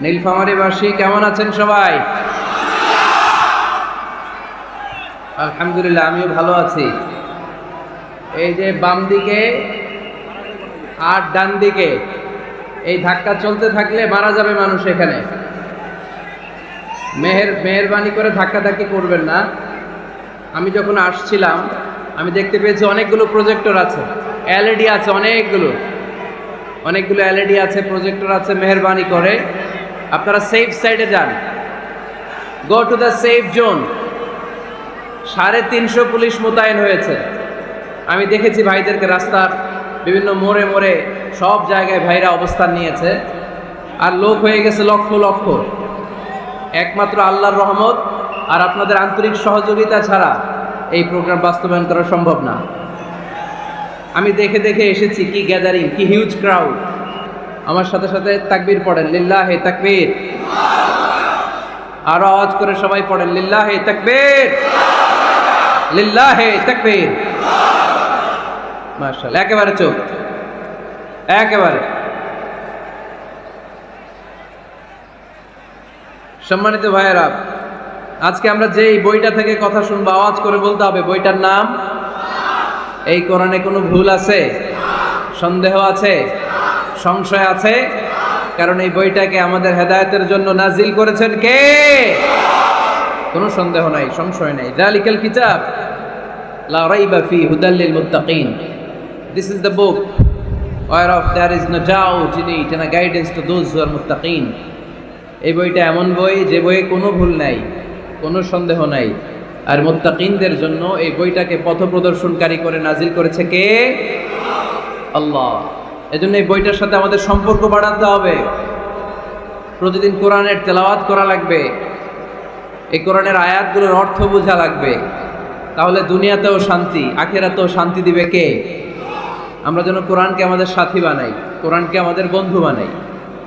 নীলফামারীবাসী কেমন আছেন সবাই? আলহামদুলিল্লাহ, আমিও ভালো আছি। এই যে বাম দিকে আর ডান দিকে এই ধাক্কা চলতে থাকলে মারা যাবে মানুষ। এখানে মেহেরবানি করে ধাক্কাধাক্কি করবেন না। আমি যখন আসছিলাম আমি দেখতে পেয়েছি অনেকগুলো প্রজেক্টর আছে, এলইডি আছে, অনেকগুলো এলইডি আছে, প্রজেক্টর আছে। মেহেরবানি করে আপনারা সেফ সাইডে যান, go to the safe zone. 350 police মোতায়েন হয়েছে। আমি দেখেছি ভাইদেরকে রাস্তার বিভিন্ন মোড়ে মোড়ে সব জায়গায় ভাইরা অবস্থান নিয়েছে, আর লোক হয়ে গেছে লক্ষ লক্ষ। একমাত্র আল্লাহর রহমত আর আপনাদের আন্তরিক সহযোগিতা ছাড়া এই প্রোগ্রাম বাস্তবায়ন করা সম্ভব না। আমি দেখে দেখে এসেছি কি গ্যাদারিং, কি হিউজ ক্রাউড। আমার সাথে সাথে তাকবীর পড়েন, লিল্লাহে তাকবীর। আরো আওয়াজ করে সবাই পড়েন, লিল্লাহে তাকবীর, লিল্লাহে তাকবীর। মাশাআল্লাহ, একেবারে চুপ, একেবারে। সম্মানিত ভাইয়েরা, আজকে আমরা যে বইটা থেকে কথা শুনবো আওয়াজ করে বলতে হবে বইটার নাম। এই কোরআনে কোনো ভুল আছে, সন্দেহ আছে, সংশয় আছে? কারণ এই বইটাকে আমাদের হেদায়েতের জন্য নাজিল করেছেন কে? কোনো সন্দেহ নাই, সংশয় নাই। যালিকাল কিতাব লা রাইবা ফি হুদাল লিল মুত্তাকিন। This is the book whereof there is no doubt in it and a guidance to those who are muttaqin. এই বইটা এমন বই যে বইয়ে কোনো ভুল নাই, কোনো সন্দেহ নাই। আর মুত্তাকিনদের জন্য এই বইটাকে পথপ্রদর্শনকারী করে নাজিল করেছে কে? আল্লাহ। এজন্য এই বইটার সাথে আমাদের সম্পর্ক বাড়াতে হবে। প্রতিদিন কোরআনের তেলাওয়াত করা লাগবে, এই কোরআনের আয়াতগুলোর অর্থ বোঝা লাগবে। তাহলে দুনিয়াতেও শান্তি, আখিরাতেও শান্তি দিবে কে? আমরা যেন কোরআনকে আমাদের সাথী বানাই, কোরআনকে আমাদের বন্ধু বানাই।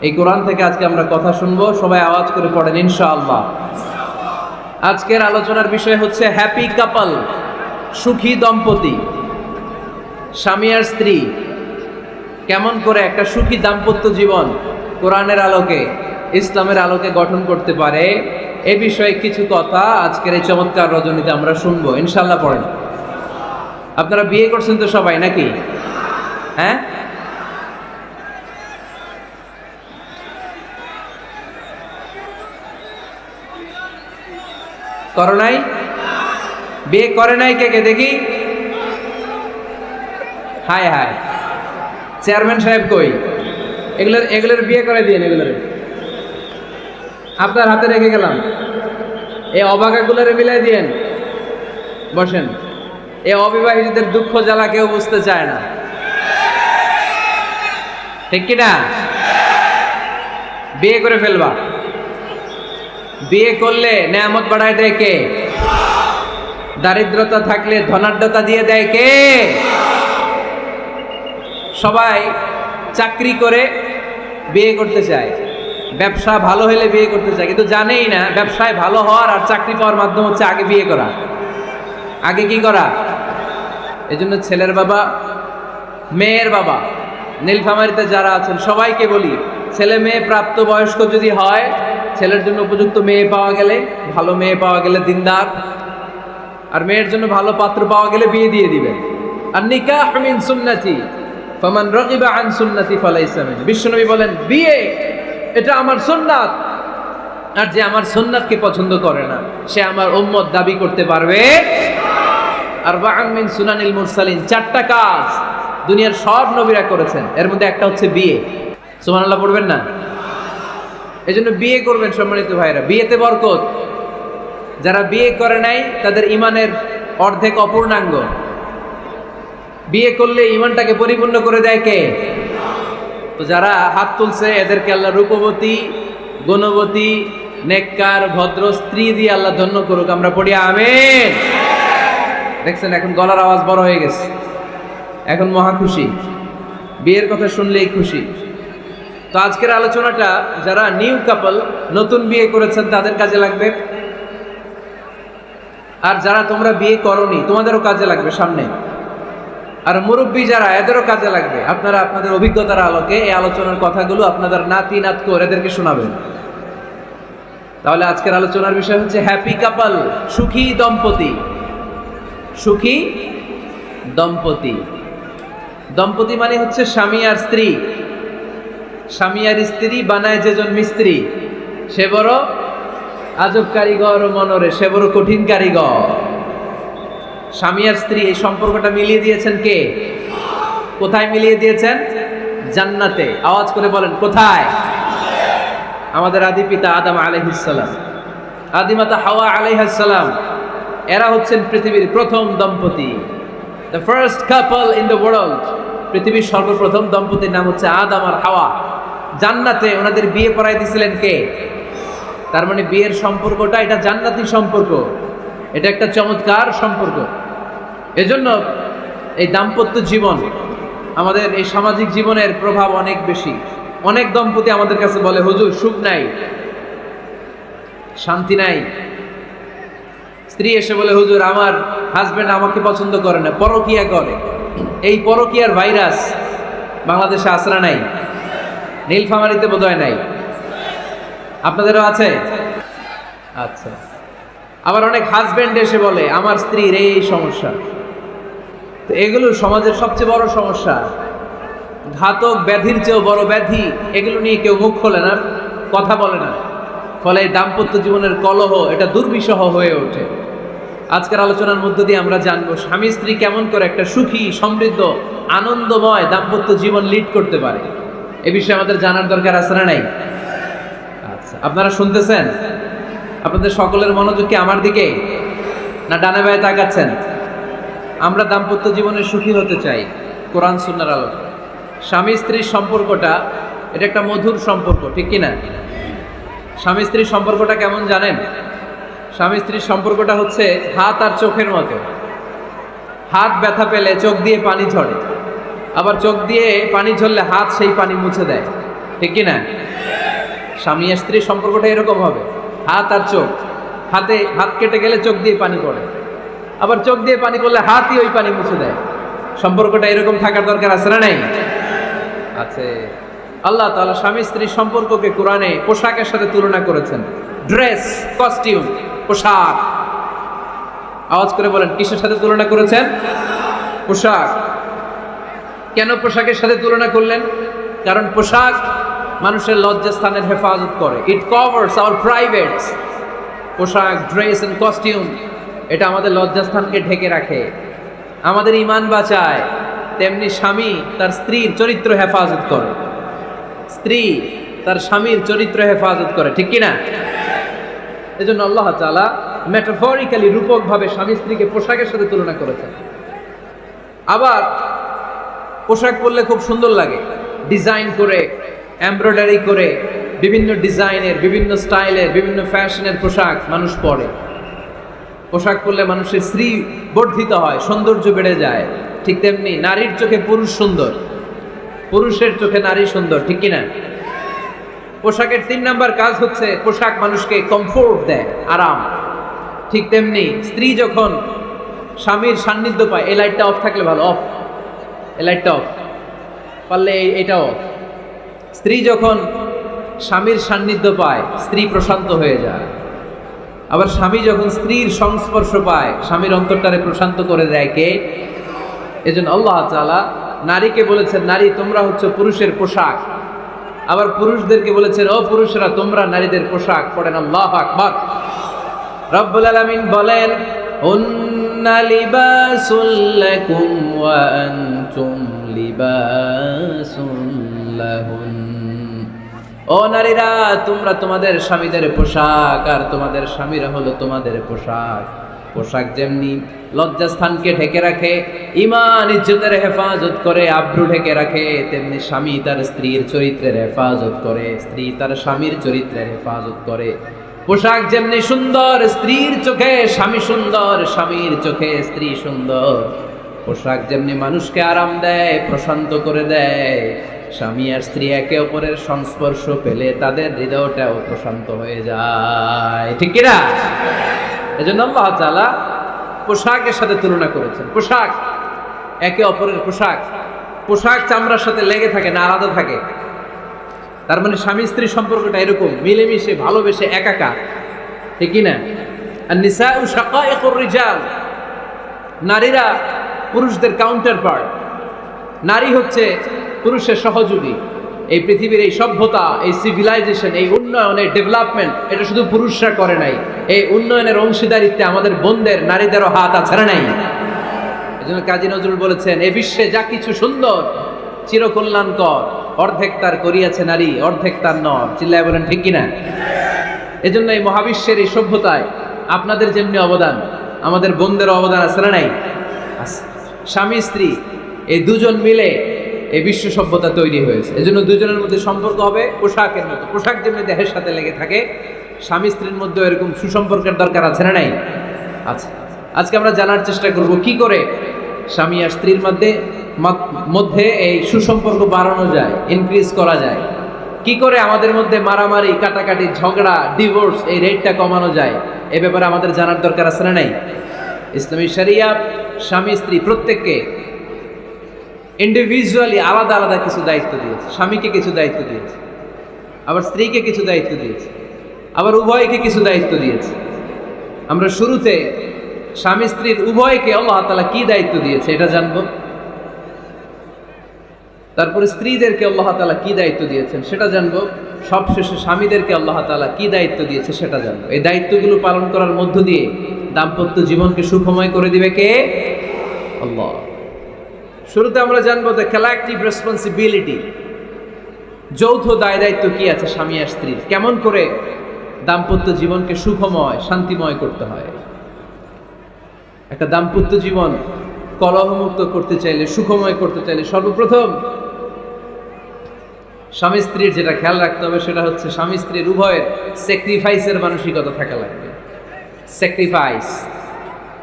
এই কোরআন থেকে আজকে আমরা কথা শুনবো, সবাই আওয়াজ করে পড়েন ইনশাআল্লাহ। আজকের আলোচনার বিষয় হচ্ছে হ্যাপি কাপল, সুখী দম্পতি। স্বামী আর স্ত্রী কেমন করে একটা সুখী দাম্পত্য জীবন কোরআনের আলোকে, ইসলামের আলোকে গঠন করতে পারে, এ বিষয়ে কিছু কথা আজকের এই চমৎকার রজনীতে আমরা শুনবো ইনশাআল্লাহ। পড়েন। আপনারা বিয়ে করছেন তো সবাই নাকি? হ্যাঁ, করো নাই? বিয়ে করে নাই কে কে দেখি? হায় হায়, চেয়ারম্যান সাহেব কই? এগুলোর বিয়ে করে দিয়েন। এগুলোর আপনার হাতে রেখে গেলাম। এই অবাকাগুলোরে মিলাই দিয়েন। বসেন। এই অবিবাহিতদের দুঃখ জ্বালা কেউ বুঝতে চায় না, ঠিক কিনা? বিয়ে করে ফেলবা। বিয়ে করলে নেয়ামত বাড়ায় দেয় কে? দারিদ্রতা থাকলে ধনাঢ্যতা দিয়ে দেয় কে? সবাই চাকরি করে বিয়ে করতে চায়, ব্যবসা ভালো হলে বিয়ে করতে চায়, কিন্তু জানেই না ব্যবসায় ভালো হওয়ার আর চাকরি পাওয়ার মাধ্যম হচ্ছে আগে বিয়ে করা। আগে কি করা? এজন্য ছেলের বাবা, মেয়ের বাবা, নীলফামারীতে যারা আছেন সবাইকে বলি, ছেলে মেয়ে প্রাপ্ত বয়স্ক যদি হয়, ছেলের জন্য উপযুক্ত মেয়ে পাওয়া গেলে, ভালো মেয়ে পাওয়া গেলে দিনদার, আর মেয়ের জন্য ভালো পাত্র পাওয়া গেলে বিয়ে দিয়ে দিবেন। আর নিকাহ মিন সুন্নতি ফামান রাগিবা আন সুন্নতি ফালাইসা মিন। বিশ্বনবী বলেন, বিয়ে এটা আমার সুন্নাত, আর যে আমার সুন্নাতকে পছন্দ করে না সে আমার উম্মত দাবি করতে পারবে। আরবাআন মিন সুনানিল মুরসালিন, 4টা কাজ দুনিয়ার সব নবীরা করেছেন, এর মধ্যে একটা হচ্ছে বিয়ে। সুবহানাল্লাহ পড়বেন না? এজন্য বিয়ে করবেন সম্মানিত ভাইরা, বিয়েতে বরকত। যারা বিয়ে করে নাই তাদের ঈমানের অর্ধেক অপূর্ণাঙ্গ। বিয়ে করলে ঈমানটাকে পরিপূর্ণ করে দেয় কে? তো যারা হাত তুলছে এদেরকে আল্লাহ রূপবতী, গুণবতী, নেককার, ভদ্র স্ত্রী দিয়ে আল্লাহ ধন্য করুক। আমরা পড়ি আমিন। দেখছেন এখন গলার আওয়াজ বড় হয়ে গেছে, এখন মহা খুশি, বিয়ের কথা শুনলেই খুশি। তো আজকের আলোচনাটা যারা নিউ কাপল, নতুন বিয়ে করেছেন তাদের কাজে লাগবে, আর যারা তোমরা বিয়ে করোনি তোমাদেরও কাজে লাগবে সামনে। আর মুরব্বী যারা, এদেরও কাজে লাগবে। আপনারা আপনাদের অভিজ্ঞতার আলোকে এই আলোচনার কথাগুলো আপনাদের নাতি নাতকো এদেরকে শোনাবেন। তাহলে আজকের আলোচনার বিষয় হচ্ছে হ্যাপি কাপল, সুখী দম্পতি। সুখী দম্পতি, দম্পতি মানে হচ্ছে স্বামী আর স্ত্রী। স্বামী আর স্ত্রী বানায় যেজন মিস্ত্রি, সে বড় আজব কারিগর ও মনরে, সে বড় কঠিন কারিগর। স্বামী আর স্ত্রী এই সম্পর্কটা মিলিয়ে দিয়েছেন কে? কোথায় মিলিয়ে দিয়েছেন? জান্নাতে। আওয়াজ করে বলেন কোথায়? আমাদের আদি পিতা আদম আলাইহিস সালাম, আদিমাতা হাওয়া আলাইহিস সালাম, এরা হচ্ছেন পৃথিবীর প্রথম দম্পতি, the first couple in the world. পৃথিবীর সর্বপ্রথম দম্পতির নাম হচ্ছে আদম আর হাওয়া। জান্নাতে ওনাদের বিয়ে পড়াই দিয়েছিলেন কে? তার মানে বিয়ের সম্পর্কটা এটা জান্নাতি সম্পর্ক, এটা একটা চমৎকার সম্পর্ক। এজন্য এই দাম্পত্য জীবন, আমাদের এই সামাজিক জীবনের প্রভাব অনেক বেশি। অনেক দম্পতি আমাদের কাছে বলে, হুজুর সুখ নাই, শান্তি নাই। স্ত্রী এসে বলে, হুজুর আমার হাজবেন্ড আমাকে পছন্দ করে না, পরকিয়া করে। এই পরকিয়ার ভাইরাস বাংলাদেশে আসরা নাই, নীলফামারীতে বোধহয় নাই, আপনাদেরও আছে? আচ্ছা। আবার অনেক হাজবেন্ড এসে বলে, আমার স্ত্রীর এই সমস্যা। তো এগুলো সমাজের সবচেয়ে বড় সমস্যা, ঘাতক ব্যাধির চেয়েও বড় ব্যাধি। এগুলো নিয়ে কেউ মুখ খোলে না, কথা বলে না, ফলে এই দাম্পত্য জীবনের কলহ এটা দুর্বিষহ হয়ে ওঠে। আজকের আলোচনার মধ্য দিয়ে আমরা জানবো স্বামী স্ত্রী কেমন করে একটা সুখী, সমৃদ্ধ, আনন্দময় দাম্পত্য জীবন লিড করতে পারে। এ বিষয়ে আমাদের জানার দরকার আছে না নাই? আচ্ছা, আপনারা শুনতেছেন? আপনাদের সকলের মনোযোগ কি আমার দিকে, না ডানে বায়ে তাকাচ্ছেন? আমরা দাম্পত্য জীবনে সুখী হতে চাই কোরআন সুন্নাহর আলোকে। স্বামী স্ত্রীর সম্পর্কটা এটা একটা মধুর সম্পর্ক, ঠিক কিনা? স্বামী স্ত্রীর সম্পর্কটা কেমন জানেন? স্বামী স্ত্রীর সম্পর্কটা হচ্ছে হাত আর চোখের মতো। হাত ব্যথা পেলে চোখ দিয়ে পানি ঝরে, আবার চোখ দিয়ে পানি ঝরলে হাত সেই পানি মুছে দেয়, ঠিক কিনা? স্বামী আর স্ত্রীর সম্পর্কটা এরকম হবে, হাত আর চোখ। হাত কেটে গেলে চোখ দিয়ে পানি পড়ে, আবার চোখ দিয়ে পানি পড়লে হাতই ওই পানি মুছে দেয়। সম্পর্কটা এরকম থাকার দরকার আছে না নাই? আছে। আল্লাহ তাআলা স্বামী স্ত্রীর সম্পর্ককে কোরআনে পোশাকের সাথে তুলনা করেছেন। ড্রেস, কস্টিউম, পোশাক। আওয়াজ করে বলেন কিসের সাথে তুলনা করেছেন? পোশাক। কেন পোশাকের সাথে তুলনা করলেন? কারণ পোশাক মানুষের লজ্জাস্থানের হেফাজত করে। ইট কভারস আওয়ার প্রাইভেটস। পোশাক, ড্রেস এন্ড কস্টিউম এটা আমাদের লজ্জাস্থানকে ঢেকে রাখে, আমাদের ঈমান বাঁচায়। তেমনি স্বামী তার স্ত্রীর চরিত্র হেফাজত করে, স্ত্রী তার স্বামীর চরিত্র হেফাজত করে, ঠিক কিনা? এজন্য আল্লাহ তাআলা মেটাফরিক্যালি, রূপকভাবে স্বামী স্ত্রীকে পোশাকের সাথে তুলনা করেছেন। আবার পোশাক পরলে খুব সুন্দর লাগে, ডিজাইন করে, এমব্রয়ডারি করে, বিভিন্ন ডিজাইনের, বিভিন্ন স্টাইলের, বিভিন্ন ফ্যাশনের পোশাক মানুষ পরে। পোশাক পরলে মানুষের স্ত্রী বর্ধিত হয়, সৌন্দর্য বেড়ে যায়। ঠিক তেমনি নারীর চোখে পুরুষ সুন্দর, পুরুষের চোখে নারী সুন্দর, ঠিক কিনা? পোশাকের 3 নাম্বার কাজ হচ্ছে পোশাক মানুষকে কমফোর্ট দেয়, আরাম। ঠিক তেমনি স্ত্রী যখন স্বামীর সান্নিধ্য পায়, এই লাইটটা অফ থাকলে ভালো, অফ, এই লাইটটা অফ, পারলে এটা অফ। স্ত্রী যখন স্বামীর সান্নিধ্য পায়, স্ত্রী প্রশান্ত হয়ে যায়। আবার স্বামী যখন স্ত্রীর সংস্পর্শ পায়, স্বামীর অন্তরটারে প্রশান্ত করে দেয় কে? এজন্য আল্লাহ তাআলা নারীকে বলেছেন, নারী তোমরা হচ্ছে পুরুষের পোশাক। আবার পুরুষদেরকে বলেছেন, ও পুরুষরা তোমরা নারীদের পোশাক। পড়েন আল্লাহু আকবার। রব্বুল আলামিন বলেন, হুন্না লিবাসুল লাকুম ওয়া আনতুম লিবাসুল লাহুন। ও নারীরা, তোমরা তোমাদের স্বামীদের পোশাক, আর তোমাদের স্বামীরা হলো তোমাদের পোশাক। পোশাক যেমনি লজ্জাস্থানকে ঢেকে রাখে, ঈমান ইজ্জতের হেফাজত করে, আব্রু ঢেকে রাখে, তেমনি স্বামী তার স্ত্রীর চরিত্রের হেফাজত করে, স্ত্রী তার স্বামীর চরিত্রের হেফাজত করে। পোশাক যেমনি সুন্দর, স্ত্রীর চোখে স্বামী সুন্দর, স্বামীর চোখে স্ত্রী সুন্দর। পোশাক যেমনি মানুষকে আরাম দেয়, প্রশান্ত করে দেয়, স্বামী আর স্ত্রী একে অপরের সংস্পর্শ পেলে তাদের হৃদয়টাও প্রশান্ত হয়ে যায়, ঠিক কিনা? এজন্য আল্লাহ তাআলা পোশাকের সাথে তুলনা করেছেন। পোশাক একে অপরের পোশাক। পোশাক চামড়ার সাথে লেগে থাকে না, আলাদা থাকে? তার মানে স্বামী স্ত্রী সম্পর্কটা এরকম মিলেমিশে ভালোবেসে একাকা, ঠিক কি না? আর নিসাউ শাকায়েকুর রিজাল, নারীরা পুরুষদের কাউন্টার পার্ট, নারী হচ্ছে পুরুষের সহযোগী। এই পৃথিবীর এই সভ্যতা, এই সিভিলাইজেশন, এই উন্নয়ন, এই ডেভেলপমেন্ট, এটা শুধু পুরুষরা করে নাই। এই উন্নয়নের অংশীদারিত্বে আমাদের বোনদের, নারীদেরও হাত আছে না নাই? এজন্য কাজী নজরুল বলেছেন, এ বিশ্বে যা কিছু সুন্দর চিরকল্যাণকর, অর্ধেক তার করিয়াছে নারী, অর্ধেক তার নর। চিল্লায় বলেন ঠিক কিনা? এজন্য এই মহাবিশ্বের এই সভ্যতায় আপনাদের যেমনি অবদান, আমাদের বোনদেরও অবদান আছে না নাই? আছে। স্বামী স্ত্রী এই দুজন মিলে এই বিশ্ব সভ্যতা তৈরি হয়েছে। এজন্য দুজনের মধ্যে সম্পর্ক হবে পোশাকের মতো। পোশাক যেমনি দেহের সাথে লেগে থাকে, স্বামী স্ত্রীর মধ্যে এরকম সুসম্পর্কের দরকার আছে না নাই? আছে। আজকে আমরা জানার চেষ্টা করব কি করে স্বামী আর স্ত্রীর মধ্যে এই সুসম্পর্ক বাড়ানো যায়, ইনক্রিজ করা যায়। কি করে আমাদের মধ্যে মারামারি, কাটাকাটি, ঝগড়া, ডিভোর্স এই রেটটা কমানো যায়, এ ব্যাপারে আমাদের জানার দরকার আছে না নাই? ইসলামী শরিয়া স্বামী স্ত্রী প্রত্যেককে ইন্ডিভিজুয়ালি আলাদা আলাদা কিছু দায়িত্ব দিয়েছে। স্বামীকে কিছু দায়িত্ব দিয়েছে, আবার স্ত্রীকে কিছু দায়িত্ব দিয়েছে, আবার উভয়কে কিছু দায়িত্ব দিয়েছে। আমরা শুরুতে স্বামী স্ত্রীর উভয়কে আল্লাহ তাআলা কি দায়িত্ব দিয়েছে এটা জানবো। তারপরে স্ত্রীদেরকে আল্লাহ তাআলা কি দায়িত্ব দিয়েছেন সেটা জানবো। সবশেষে স্বামীদেরকে আল্লাহ তাআলা কি দায়িত্ব দিয়েছে সেটা জানবো। এই দায়িত্বগুলো পালন করার মধ্য দিয়ে দাম্পত্য জীবনকে সুখময় করে দিবে কে? আল্লাহ। শুরুতে আমরা জানবো দ্য কালেকটিভ রেসপন্সিবিলিটি, যৌথ দায় দায়িত্ব কি আছে স্বামী আর স্ত্রীর, কেমন করে দাম্পত্য জীবনকে সুখময়, শান্তিময় করতে হয়। একটা দাম্পত্য জীবন কলহমুক্ত করতে চাইলে, সুখময় করতে চাইলে সর্বপ্রথম স্বামী স্ত্রীর যেটা খেয়াল রাখতে হবে সেটা হচ্ছে স্বামী স্ত্রীর উভয়ের স্যাক্রিফাইসের মানসিকতা থাকা লাগবে। স্যাক্রিফাইস,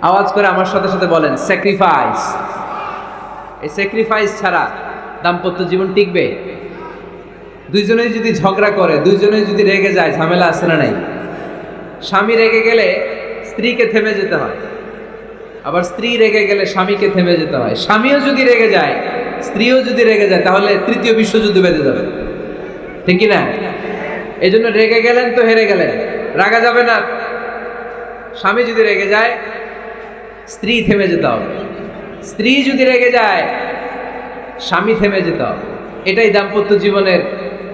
আওয়াজ করে আমার সাথে সাথে বলেন স্যাক্রিফাইস। এই স্যাক্রিফাইস ছাড়া দাম্পত্য জীবন টিকবে? দুইজনেই যদি ঝগড়া করে, দুইজনেই যদি রেগে যায়, ঝামেলা আছে না নাই? স্বামী রেগে গেলে স্ত্রীকে থেমে যেতে হয়, আবার স্ত্রী রেগে গেলে স্বামীকে থেমে যেতে হয়। স্বামীও যদি রেগে যায়, স্ত্রীও যদি রেগে যায়, তাহলে তৃতীয় বিশ্বযুদ্ধ বেঁধে যাবে, ঠিক কি না? এই জন্য রেগে গেলেন তো হেরে গেলেন, রাগা যাবে না। স্বামী যদি রেগে যায়, স্ত্রী থেমে যেতে হবে। স্ত্রী যদি রেগে যায়, স্বামী থেমে যেতে হবে। এটাই দাম্পত্য জীবনের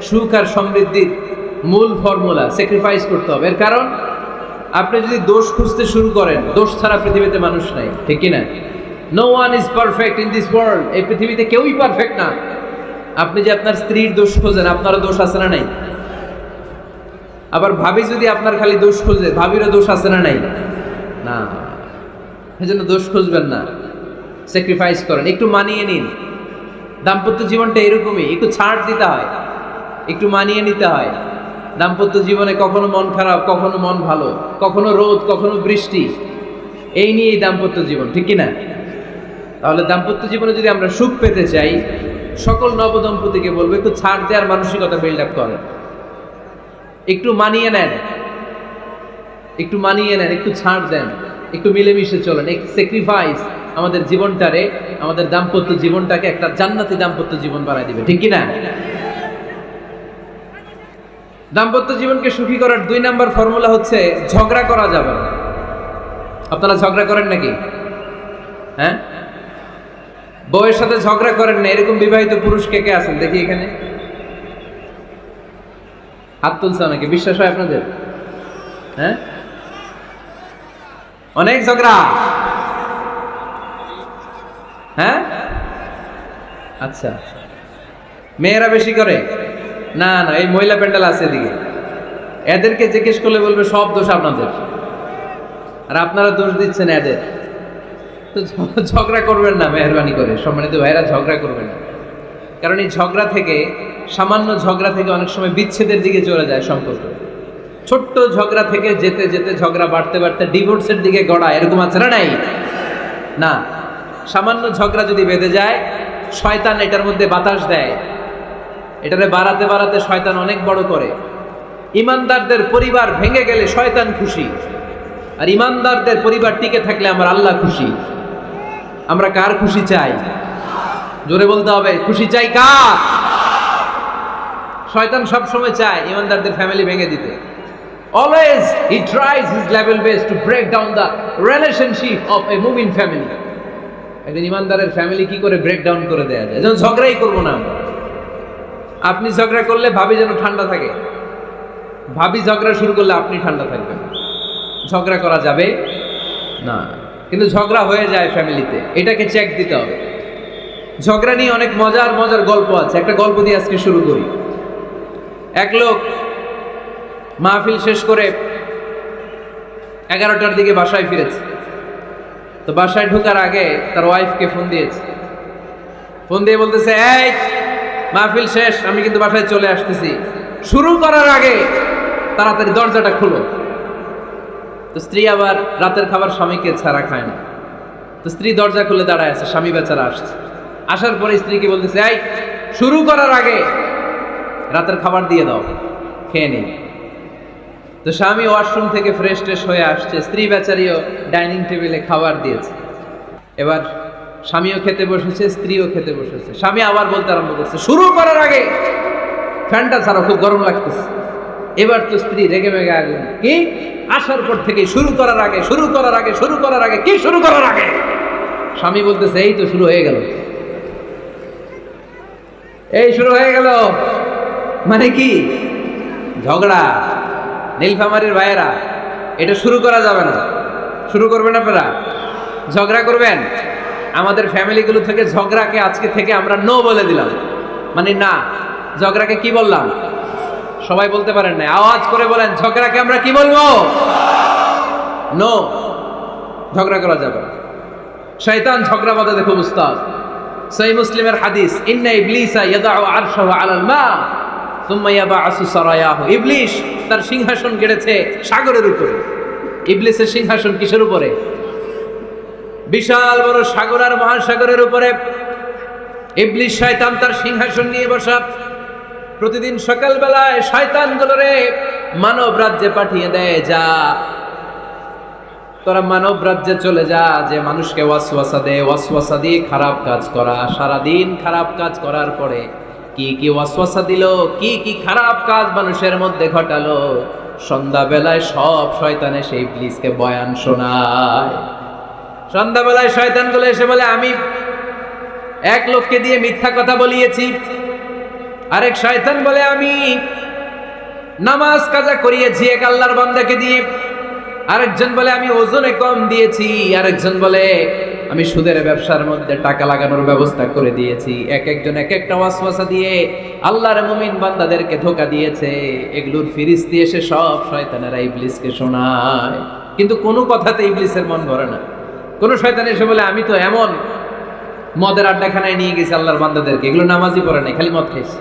সুখ আর সমৃদ্ধির মূল ফর্মুলা। স্যাক্রিফাইস করতে হবে। এর কারণ আপনি যদি দোষ খুঁজতে শুরু করেন, দোষ ছাড়া পৃথিবীতে মানুষ নাই, ঠিক কি না? No one is perfect in this world. এই পৃথিবীতে কেউই পারফেক্ট না। আপনি যে আপনার স্ত্রীর দোষ খোঁজেন, আপনারও দোষ আছে না নাই? আবার ভাবি যদি আপনার খালি দোষ খোঁজে, ভাবিরও দোষ আছে না নাই? না। সেজন্য দোষ খুঁজবেন না, স্যাক্রিফাইস করেন, একটু মানিয়ে নিন। দাম্পত্য জীবনটা এরকমই, একটু ছাড় দিতে হয়, একটু মানিয়ে নিতে হয়। দাম্পত্য জীবনে কখনো মন খারাপ, কখনো মন ভালো, কখনো রোদ, কখনো বৃষ্টি, এই নিয়েই দাম্পত্য জীবন, ঠিক কি না? তাহলে দাম্পত্য জীবনে যদি আমরা সুখ পেতে চাই, সকল নবদম্পতিকে বলবো একটু ছাড় দেওয়ার মানসিকতা বিল্ড আপ করেন। একটু মানিয়ে নেন, একটু মানিয়ে নেন, একটু ছাড় দেন, একটু মিলেমিশে চলেন। এক স্যাক্রিফাইস আমাদের জীবনটারে, আমাদের দাম্পত্য জীবনটাকে একটা জান্নাতি দাম্পত্য জীবন বানায় দিবে, ঠিক কি না? দাম্পত্য জীবনকে সুখী করার 2 নাম্বার ফর্মুলা হচ্ছে ঝগড়া করা যাবে না। আপনারা ঝগড়া করেন নাকি? হ্যাঁ, বউয়ের সাথে ঝগড়া করেন না এরকম বিবাহিত পুরুষ কে কে আছেন দেখি এখানে? হাত তুলছে নাকি? বিশ্বাস হয় আপনাদের? হ্যাঁ, অনেক ঝগড়া। হ্যাঁ, আচ্ছা, মেয়েরা বেশি করে? না না, এই মহিলা প্যান্ডেল আছে এদিকে, এদেরকে জিজ্ঞেস করলে বলবে সব দোষ আপনাদের, আর আপনারা দোষ দিচ্ছেন এদের। তো ঝগড়া করবেন না মেহরবানি করে, সম্মানিত ভাইরা, ঝগড়া করবেন না। কারণ এই ঝগড়া থেকে, সামান্য ঝগড়া থেকে অনেক সময় বিচ্ছেদের দিকে চলে যায় সম্পর্ক। ছোট্ট ঝগড়া থেকে যেতে যেতে ঝগড়া বাড়তে বাড়তে ডিভোর্সের দিকে গড়ায়, এরকম আছে না নাই? না, সামান্য ঝগড়া যদি বেঁধে যায়, শয়তান এটার মধ্যে বাতাস দেয়, এটারে বাড়াতে বাড়াতে শয়তান অনেক বড় করে। ইমানদারদের পরিবার ভেঙে গেলে শয়তান খুশি, আর ইমানদারদের পরিবার টিকে থাকলে আমার আল্লাহ খুশি। আমরা কার খুশি চাই? জোরে বলতে হবে, খুশি চাই কার? শয়তান সব সময় চায় ইমানদারদের ফ্যামিলি ভেঙে দিতে। Always he tries his level best to break down the relationship of a মুমিন ফ্যামিলি। একজন ইমানদারের ফ্যামিলি কি করে ব্রেক ডাউন করে দেয়া যায়? যেন ঝগড়াই করবো না আমরা। আপনি ঝগড়া করলে ভাবি যেন ঠান্ডা থাকে, ভাবি ঝগড়া শুরু করলে আপনি ঠান্ডা থাকবেন। ঝগড়া করা যাবে না, কিন্তু ঝগড়া হয়ে যায় ফ্যামিলিতে, এটাকে চেক দিতে হবে। ঝগড়া নিয়ে অনেক মজার মজার গল্প আছে। একটা গল্প দিয়ে আজকে শুরু করি। এক লোক মাহফিল শেষ করে 11টার দিকে বাসায় ফিরেছে। তো বাসায় ঢোকার আগে তার ওয়াইফকে ফোন দিয়েছে। ফোন দিয়ে বলতেছে, এই মাহফিল শেষ, আমি কিন্তু বাসায় চলে আসতেছি, শুরু করার আগে তাড়াতাড়ি দরজাটা খুলো। তো স্ত্রী আবার রাতের খাবার স্বামীকে ছাড়া খায় না। তো স্ত্রী দরজা খুলে দাঁড়ায় আছে, স্বামী বেচারা আসছে। আসার পরে স্ত্রীকে বলতেছে, এই শুরু করার আগে রাতের খাবার দিয়ে দাও, খেয়ে নিই। তো স্বামী ওয়াশরুম থেকে ফ্রেশ ট্রেশ হয়ে আসছে, স্ত্রী বেচারিও ডাইনিং টেবিলে খাবার দিয়েছে। এবার স্বামীও খেতে বসেছে, স্ত্রীও খেতে বসেছে। স্বামী আবার বলতে আরম্ভ করছে, শুরু করার আগে ফ্যানটা ছাড়া, খুব গরম লাগতেছে। এবার তো স্ত্রী রেগে মেগে আগুন, কি আসার পর থেকে শুরু করার আগে, শুরু করার আগে, শুরু করার আগে, কি শুরু করার আগে? স্বামী বলতেছে, এই তো শুরু হয়ে গেল, এই শুরু হয়ে গেল। মানে কি? ঝগড়া। নীলফামারীর ভাইয়েরা, এটা শুরু করা যাবে না। শুরু করবেন আপনারা? ঝগড়া করবেন? আমাদের ফ্যামিলিগুলো থেকে ঝগড়াকে আজকে থেকে আমরা নো বলে দিলাম। মানে না, ঝগড়াকে কি বললাম? সবাই বলতে পারেন না, আওয়াজ করে বলেন, ঝগড়াকে আমরা কি বলবো? নো। ঝগড়া করা যাবে না। শয়তান ঝগড়া বাঁধাতে খুব উস্তাদ। সহিহ মুসলিমের হাদিস, ইন্না ইবলিসা ইয়াদাউ আরশাহু আলাল মা সুম্মা ইয়াবআসু সারায়াহু। ইবলিস তার সিংহাসন গেড়েছে সাগরের উপরে। ইবলিসের সিংহাসন কিসের উপরে? বিশাল বড় সাগর আর মহাসাগরের উপরে ইবলিস শয়তান তার সিংহাসন নিয়ে বসা। প্রতিদিন সকালবেলায় শয়তানগুলোরে মানব রাজ্যে পাঠিয়ে দেয়, যা তোরা মানব রাজ্যে চলে যা, যে মানুষকে ওয়াসওয়াসা দেয়, ওয়াসওয়াসা দিয়ে খারাপ কাজ করা। সারাদিন খারাপ কাজ করার পরে কি কি ওয়াসওয়াসা দিল, কি কি খারাপ কাজ মানুষের মধ্যে ঘটালো, সন্ধ্যাবেলায় সব শয়তান এসে ইবলিসকে বয়ান শোনায়। সন্ধ্যাবেলায় শয়তানগুলো এসে বলে, আমি এক লোককে দিয়ে মিথ্যা কথা বলিয়েছি। আরেক শয়তান বলে, আমি নামাজ কাজা করিয়েছি এক আল্লাহর বান্দাকে দিয়ে। আরেকজন বলে, আমি ওজনে কম দিয়েছি। আরেকজন বলে, আমি সুদের ব্যবসার মধ্যে টাকা লাগানোর ব্যবস্থা করে দিয়েছি। এক একজন এক একটা ওয়াসওয়াসা দিয়ে আল্লাহর মুমিন বান্দাদেরকে ধোঁকা দিয়েছে। এগুলোর ফিরিস্তি এসে সব শয়তানেরা ইবলিসকে শোনায়, কিন্তু কোনো কথাতে ইবলিসের মন ভরে না। কোন শয়তান এসে বলে, আমি তো এমন মদের আড্ডাখানায় নিয়ে গেছি আল্লাহর বান্দাদেরকে, এগুলো নামাজই পড়ে নাই, খালি মদ খাইছে।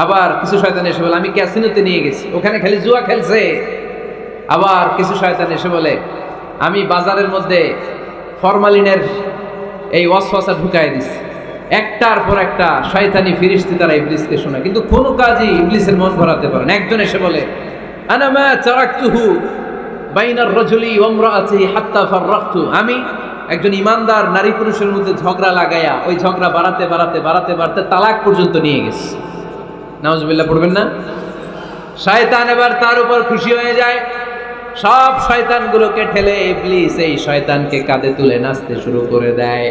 আবার কিছু শয়তান এসে বলে, আমি ক্যাসিনোতে নিয়ে গেছি, ওখানে খালি জুয়া খেলছে। আবার কিছু শয়তান এসে বলে, আমি বাজারের মধ্যে ফরমালিনের এই ওয়াসওয়াসা ঢুকাই দিছি। একটার পর একটা শয়তানি ফিরিস্তি তারা ইবলিসকে শোনায়, কিন্তু কোনো কাজই ইবলিসের মন ভরাতে পারে না। একজন এসে বলে, আনা মা তারাকতুহু বাইনার রাজুলি ওয়া ইমরাআতিহি হাত্তা ফাররাকতু। আমি একজন ইমানদার নারী পুরুষের মধ্যে ঝগড়া লাগাইয়া ওই ঝগড়া বাড়াতে বাড়াতে বাড়াতে বাড়াতে তালাক পর্যন্ত নিয়ে গেছে। নাউজুবিল্লাহ পড়বেন না? শয়তান এবার তার উপর খুশি হয়ে যায়। সব শয়তানগুলোকে ঠেলে ইবলিস এই শয়তানকে কাঁধে তুলে নাচতে শুরু করে দেয়।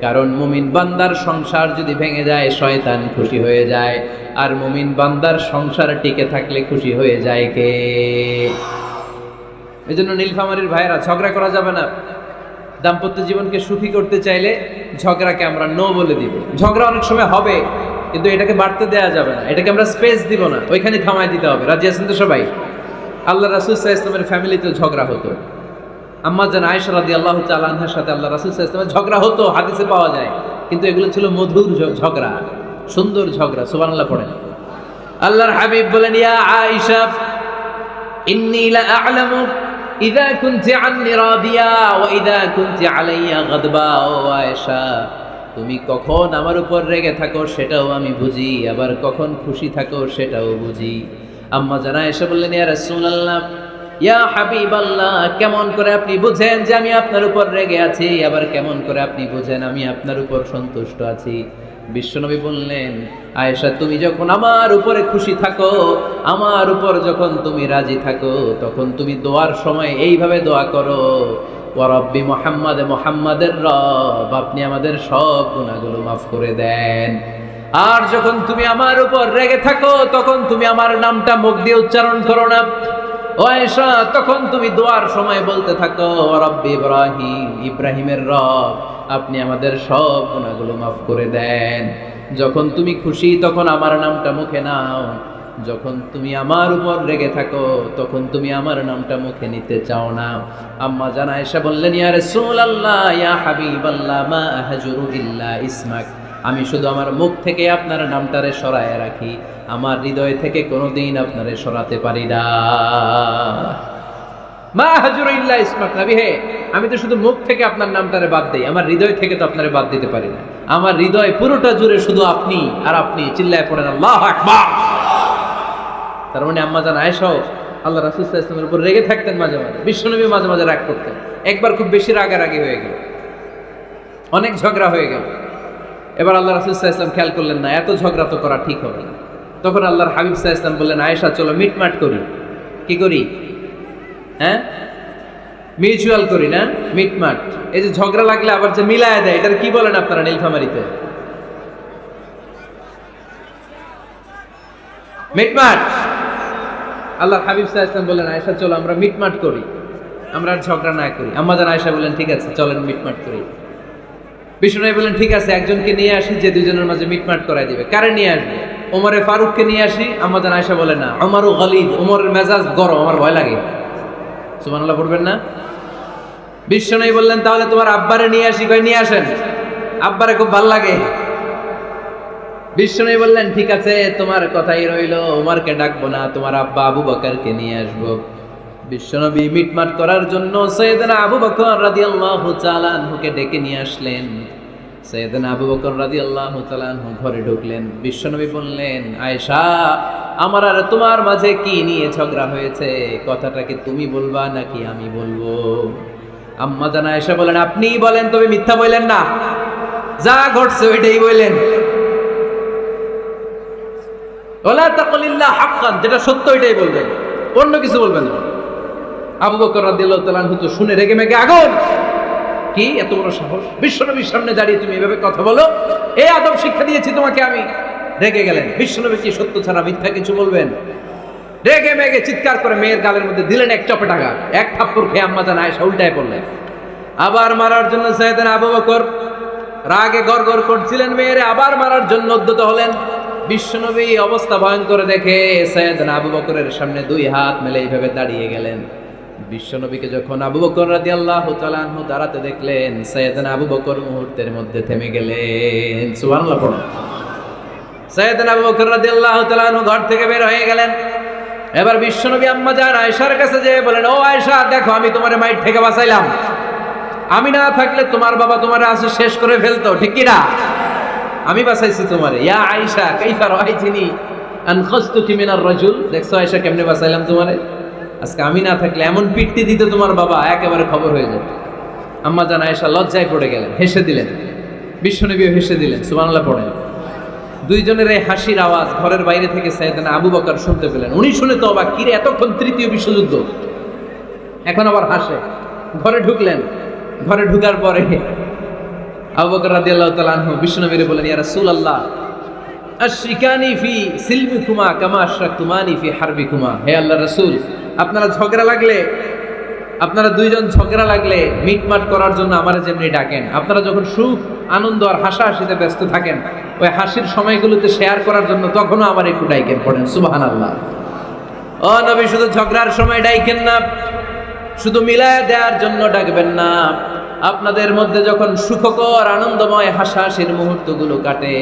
কারণ মুমিন বান্দার সংসার যদি ভেঙে যায় শয়তান খুশি হয়ে যায়, আর মুমিন বান্দার সংসার টিকে থাকলে খুশি হয়ে যায় কে? এই জন্য নীলফামারীর ভাইয়েরা, ঝগড়া করা যাবে না। দাম্পত্য জীবনকে সুখী করতে চাইলে ঝগড়াকে আমরা নো বলে দিব। ঝগড়া অনেক সময় হবে, কিন্তু এটাকে বাড়তে দেওয়া যাবে না, এটাকে আমরা স্পেস দিব না, ওইখানে থামাই দিতে হবে। রাজি আছেন তো সবাই? আল্লাহ রাসূল সাল্লাল্লাহু আলাইহি ওয়াসাল্লামের ফ্যামিলিতেও ঝগড়া হতো। আম্মা জান আয়েশা রাদিয়াল্লাহু তাআলা আনহার সাথে আল্লাহ রাসূল সাল্লাল্লাহু আলাইহি ওয়াসাল্লামের ঝগড়া হতো, হাদিসে পাওয়া যায়। কিন্তু এগুলো ছিল মধুর ঝগড়া, সুন্দর ঝগড়া। সুবহানাল্লাহ পড়েন। আল্লাহর হাবিব বলেন, ইয়া আয়েশা ইন্নী লা আ'লামু ইযা কুনতি আন্নী রাদিয়া ওয়া ইযা কুনতি আলাইয়া গাদবা। ও আয়েশা, তুমি কখন আমার উপর রেগে থাকো সেটাও আমি বুঝি, আবার কখন খুশি থাকো সেটাও বুঝি। আম্মা জান আয়েশা বললেন, ইয়া রাসূলুল্লাহ, ইয়া হাবিবাল্লাহ, কেমন করে আপনি বুঝেন যে আমি আপনার উপর রেগে আছি, আবার কেমন করে আপনি বুঝেন আমি আপনার উপর সন্তুষ্ট আছি? বিশ্বনবী বললেন, আয়েশা তুমি যখন আমার উপরে খুশি থাকো, আমার উপর যখন তুমি রাজি থাকো, তখন তুমি দোয়ার সময় এইভাবে দোয়া করো, ওয়া রব্বি মুহাম্মাদ, মুহাম্মাদের রব আপনি আমাদের সব গুনাহগুলো মাফ করে দেন। আর যখন তুমি আমার উপর রেগে থাকো, তখন তুমি আমার নামটা মুখ দিয়ে উচ্চারণ করো না, ও আয়েশা তখন তুমি দোয়ার সময় বলতে থাকো, ওয়া রব্বি ইব্রাহিম, ইব্রাহিমের রব আপনি আমাদের সব গুনাহগুলো মাফ করে দেন। যখন তুমি খুশি তখন আমার নামটা মুখে নাও, যখন তুমি আমার উপর রেগে থাকো তখন তুমি আমার নামটা মুখে নিতে চাও না। আম্মা জান আয়েশা বললেন, ইয়া রাসূলুল্লাহ, ইয়া হাবিবাল্লাহ, মা আহজুরু ইল্লা ইসমাক, আমি শুধু আমার মুখ থেকে আপনার নামটারে সরায় রাখি, আমার হৃদয় থেকে কোনোদিন আপনারে সরাতে পারি না। মা আহজুরু ইল্লা ইসমাক, নবী হে আমি তো শুধু মুখ থেকে আপনার নামটারে বাদ দেই, আমার হৃদয় থেকে তো আপনারে বাদ দিতে পারি না। আমার হৃদয় পুরোটা জুড়ে শুধু আপনি আর আপনি, চিল্লায় পড়েন আল্লাহু আকবার। তার মানে আম্মা জান আয়েশাও আল্লাহ রাসূল সাল্লাল্লাহু আলাইহি ওয়াসাল্লামের উপর রেগে থাকতেন মাঝে মাঝে, বিশ্বনবী মাঝে মাঝে রাগ করতেন। একবার খুব বেশি রাগারাগি হয়ে গেল, অনেক ঝগড়া হয়ে গেল। এবার আল্লাহ রাসূল সাল্লাল্লাহু আলাইহি ওয়াসাল্লাম খেয়াল করলেন না, এত ঝগড়া তো করা ঠিক হবে না। তখন আল্লাহর হাবিব সাল্লাল্লাহু আলাইহি ওয়াসাল্লাম বললেন, আয়েশা চলো মিটমাট করি। কি করি? হ্যাঁ, মিউচুয়াল করি না, মিটমাট। এই যে ঝগড়া লাগলে আবার যে মিলায় দেয়, এটার কি বলেন আপনারা নীলফামারীতে? মিটমাট। আল্লাহর হাবিব সাল্লাল্লাহু আলাইহি ওয়াসাল্লাম বললেন, আয়েশা চলো আমরা মিটমাট করি, আমরা আর ঝগড়া না করি। আম্মা জান আয়েশা বললেন, ঠিক আছে চলেন মিটমাট করি। বিষ্ণু বললেন, ঠিক আছে একজনকে নিয়ে আসি যে দুজনের মাঝে মিটমাট করাই দিবে। কারে নিয়ে আসবে? ওমরে ফারুককে নিয়ে আসি। আম্মা জান আয়েশা বলে, না, ওমরও গালিব, ওমরের মেজাজ গরম, আমার ভয় লাগে। সুবহানাল্লাহ পড়বেন না? বিষ্ণু বললেন, তাহলে তোমার আব্বারে নিয়ে আসি। কই নিয়ে আসেন, আব্বারে খুব ভাল লাগে। বিষ্ণু বললেন, ঠিক আছে তোমার কথাই রইল, ওমরকে ডাকবো না, তোমার আব্বা আবু বকরকে নিয়ে আসবো। বিশ্বনবী মিটমাট করার জন্য সাইয়েদনা আবু বকর রাদিয়াল্লাহু তাআলা আনহুকে ডেকে নিয়ে আসলেন। সাইয়েদনা আবু বকর রাদিয়াল্লাহু তাআলা আনহু ঘরে ঢুকলেন। বিশ্বনবী বললেন, আয়েশা আমার আর তোমার মাঝে কি নিয়ে ঝগড়া হয়েছে, কথাটা কি তুমি বলবা নাকি আমি বলবো? আম্মা জান আয়েশা বলেন, আপনিই বলেন, তবে মিথ্যা বললেন না, যা ঘটছে ওইটাই বললেন। ওয়ালা তাকুলিল্লাহ হাক্কান, যেটা সত্য ওইটাই বলবেন, অন্য কিছু বলবেন না। আবু বকর রাদিয়াল্লাহু তাআলা আনহু তো শুনে রেগে মেগে আগুন। কি এত বড় সাহস, বিশ্বনবীর সামনে দাঁড়িয়ে তুমি এভাবে কথা বলো? এই আদব শিক্ষা দিয়েছি তোমাকে আমি। রেগে গেলেন। বিশ্বনবী কি সত্য ছাড়া মিথ্যা কিছু বলবেন? রেগে মেগে চিৎকার করে মেয়ের গালের মধ্যে দিলেন এক চপেটাঘা। এক থাপ্পড় খেয়ে আম্মা জান আয়েশা উল্টায় পড়লেন। আবার মারার জন্য সাইয়েদনা আবু বকর রাগে গড়গড় করছিলেন, মেয়েরে আবার মারার জন্য উদ্যত হলেন। বিশ্বনবী অবস্থা ভয়ঙ্কর দেখে সাইয়েদনা আবু বকরের সামনে দুই হাত মেলে এইভাবে দাঁড়িয়ে গেলেন। বিশ্বনবীকে যখন আবু বকর রাদিয়াল্লাহু তাআলা আনহু দাঁড়াতে দেখলেন, সাইয়েদনা আবু বকর মুহূর্তের মধ্যে থেমে গেলেন। সুবহানাল্লাহ পড়ুন। সাইয়েদনা আবু বকর রাদিয়াল্লাহু তাআলা আনহু ঘর থেকে বের হয়ে গেলেন। এবার বিশ্বনবী আম্মা জান আয়েশার কাছে যেয়ে বলেন, ও আয়েশা দেখো আমি তোমারে মাইর থেকে বাঁচাইলাম, আমি না থাকলে তোমার বাবা তোমারে আসে শেষ করে ফেলতো, ঠিক কি না? আমি বাঁচাইছি তোমারে। ইয়া আয়েশা কাইফা রাআইতিনি আনখাসতুকি মিনার রাজুল, দেখছো আয়েশা কেমনে বাঁচাইলাম তোমারে? আজকে আমি না থাকলে এমন পিটতে দিত তোমার বাবা, একেবারে খবর হয়ে যেত। আম্মা জান আয়েশা লজ্জায় পড়ে গেলেন, হেসে দিলেন। বিশ্বনবীও হেসে দিলেন। সুবহানাল্লাহ পড়েন। দুইজনের এই হাসির আওয়াজ ঘরের বাইরে থেকে সাইয়েদনা আবু বকর শুনতে পেলেন। উনি শুনে তো অবাক, কিরে এতক্ষণ তৃতীয় বিশ্বযুদ্ধ, এখন আবার হাসে। ঘরে ঢুকলেন। ঘরে ঢুকার পরে আবু বকর রাদিয়াল্লাহু তাআলা আনহু বিশ্বনবীরে বলেন, ইয়া রাসূলুল্লাহ আশরিকানি ফি সিলমিকুমা কামা আশরাকতুমানি ফি হারবিকুমা। হে আল্লাহর রাসূল, আপনারা ঝগড়া লাগলে, আপনারা দুইজন ঝগড়া লাগলে মিটমাট করার জন্য আমারে যেমনি ডাকেন, আপনারা যখন সুখ আনন্দ আর হাসাহাসিতে ব্যস্ত থাকেন, ওই হাসির সময়গুলোতে শেয়ার করার জন্য তখনও আমার একটু ডাইকেন। পড়েন সুবহানাল্লাহ। ও নবী, শুধু ঝগড়ার সময় ডাইকেন না, শুধু মিলায় দেওয়ার জন্য ডাকবেন না। আপনাদের মধ্যে যখন সুখকর আনন্দময় হাসাহাসির মুহূর্তগুলো কাটে,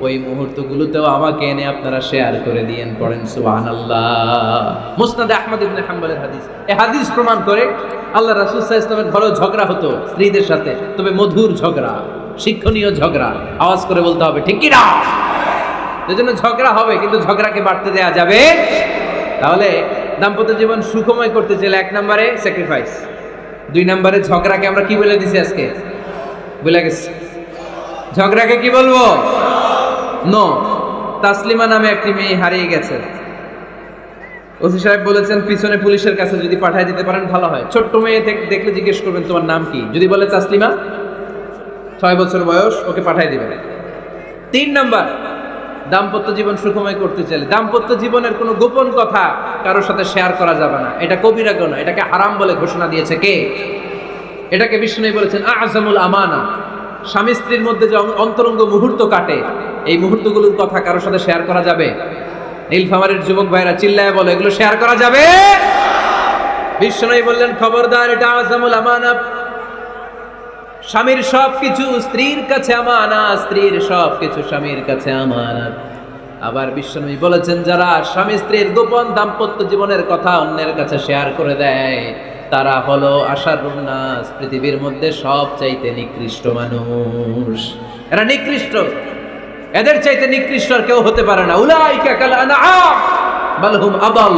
ওই মুহূর্তগুলোতেও আমাকে এনে আপনারা শেয়ার করে দিয়েন। পড়েন সুবহানাল্লাহ। মুসনাদে আহমদ ইবনে হাম্বলের হাদিস। এই হাদিস প্রমাণ করে আল্লাহ রাসূল সাল্লাল্লাহু আলাইহি ওয়াসাল্লামের ঘরেও ঝগড়া হতো স্ত্রীদের সাথে, তবে মধুর ঝগড়া, শিক্ষণীয় ঝগড়া। আওয়াজ করে বলতে হবে, ঠিক কি না? এজন্য ঝগড়া হবে, কিন্তু ঝগড়াকে বাড়তে দেয়া যাবে। তাহলে দাম্পত্য জীবন সুখময় করতে চাইলে 1 নম্বরে স্যাক্রিফাইস, 2 নম্বরে ঝগড়াকে আমরা কি বলে দিছি আজকে? বলে গেছি। ঝগড়াকে কি বলবো? নো। তাসলিমা নামে একটি মেয়ে হারিয়ে গেছে। ওসি সাহেব বলেছেন পিছনে পুলিশের কাছে যদি পাঠিয়ে দিতে পারেন ভালো হয়। ছোট্ট মেয়ে দেখলে জিজ্ঞেস করবেন তোমার নাম কি, যদি বলে তাসলিমা, 6 বছর বয়স, ওকে পাঠিয়ে দিবেন। 3 নাম্বার, দাম্পত্য জীবন সুখময় করতে চাইলে দাম্পত্য জীবনের কোনো গোপন কথা কারোর সাথে শেয়ার করা যাবে না। এটা কবিরা গুনাহ, এটাকে হারাম বলে ঘোষণা দিয়েছে কে? এটাকে বিষ্ণু বলেছেন আযমুল আমানা। স্বামী স্ত্রীর মধ্যে যে অন্তরঙ্গ মুহূর্ত কাটে, এই মুহূর্তগুলোর কথা কারোর সাথে শেয়ার করা যাবে? নীলফামারীর যুবক ভাইরা চিল্লায় বলে এগুলো শেয়ার করা যাবে? বিষ্ণু বললেন খবরদার, এটা আযমুল আমানা। স্বামীর সবকিছু স্ত্রীর কাছে আমানত, স্ত্রীর সবকিছু স্বামীর কাছে আমানত। আবার বিশ্বনবী বলেছেন যারা স্বামী স্ত্রীর গোপন দাম্পত্য জীবনের কথা অন্যের কাছে শেয়ার করে দেয় তারা হলো আশারুন নাস, পৃথিবীর মধ্যে সবচাইতে নিকৃষ্ট মানুষ। এরা নিকৃষ্ট, এদের চাইতে নিকৃষ্ট আর কেউ হতে পারে না। উলাইকা কাল আনআম বাল হুম আদাল।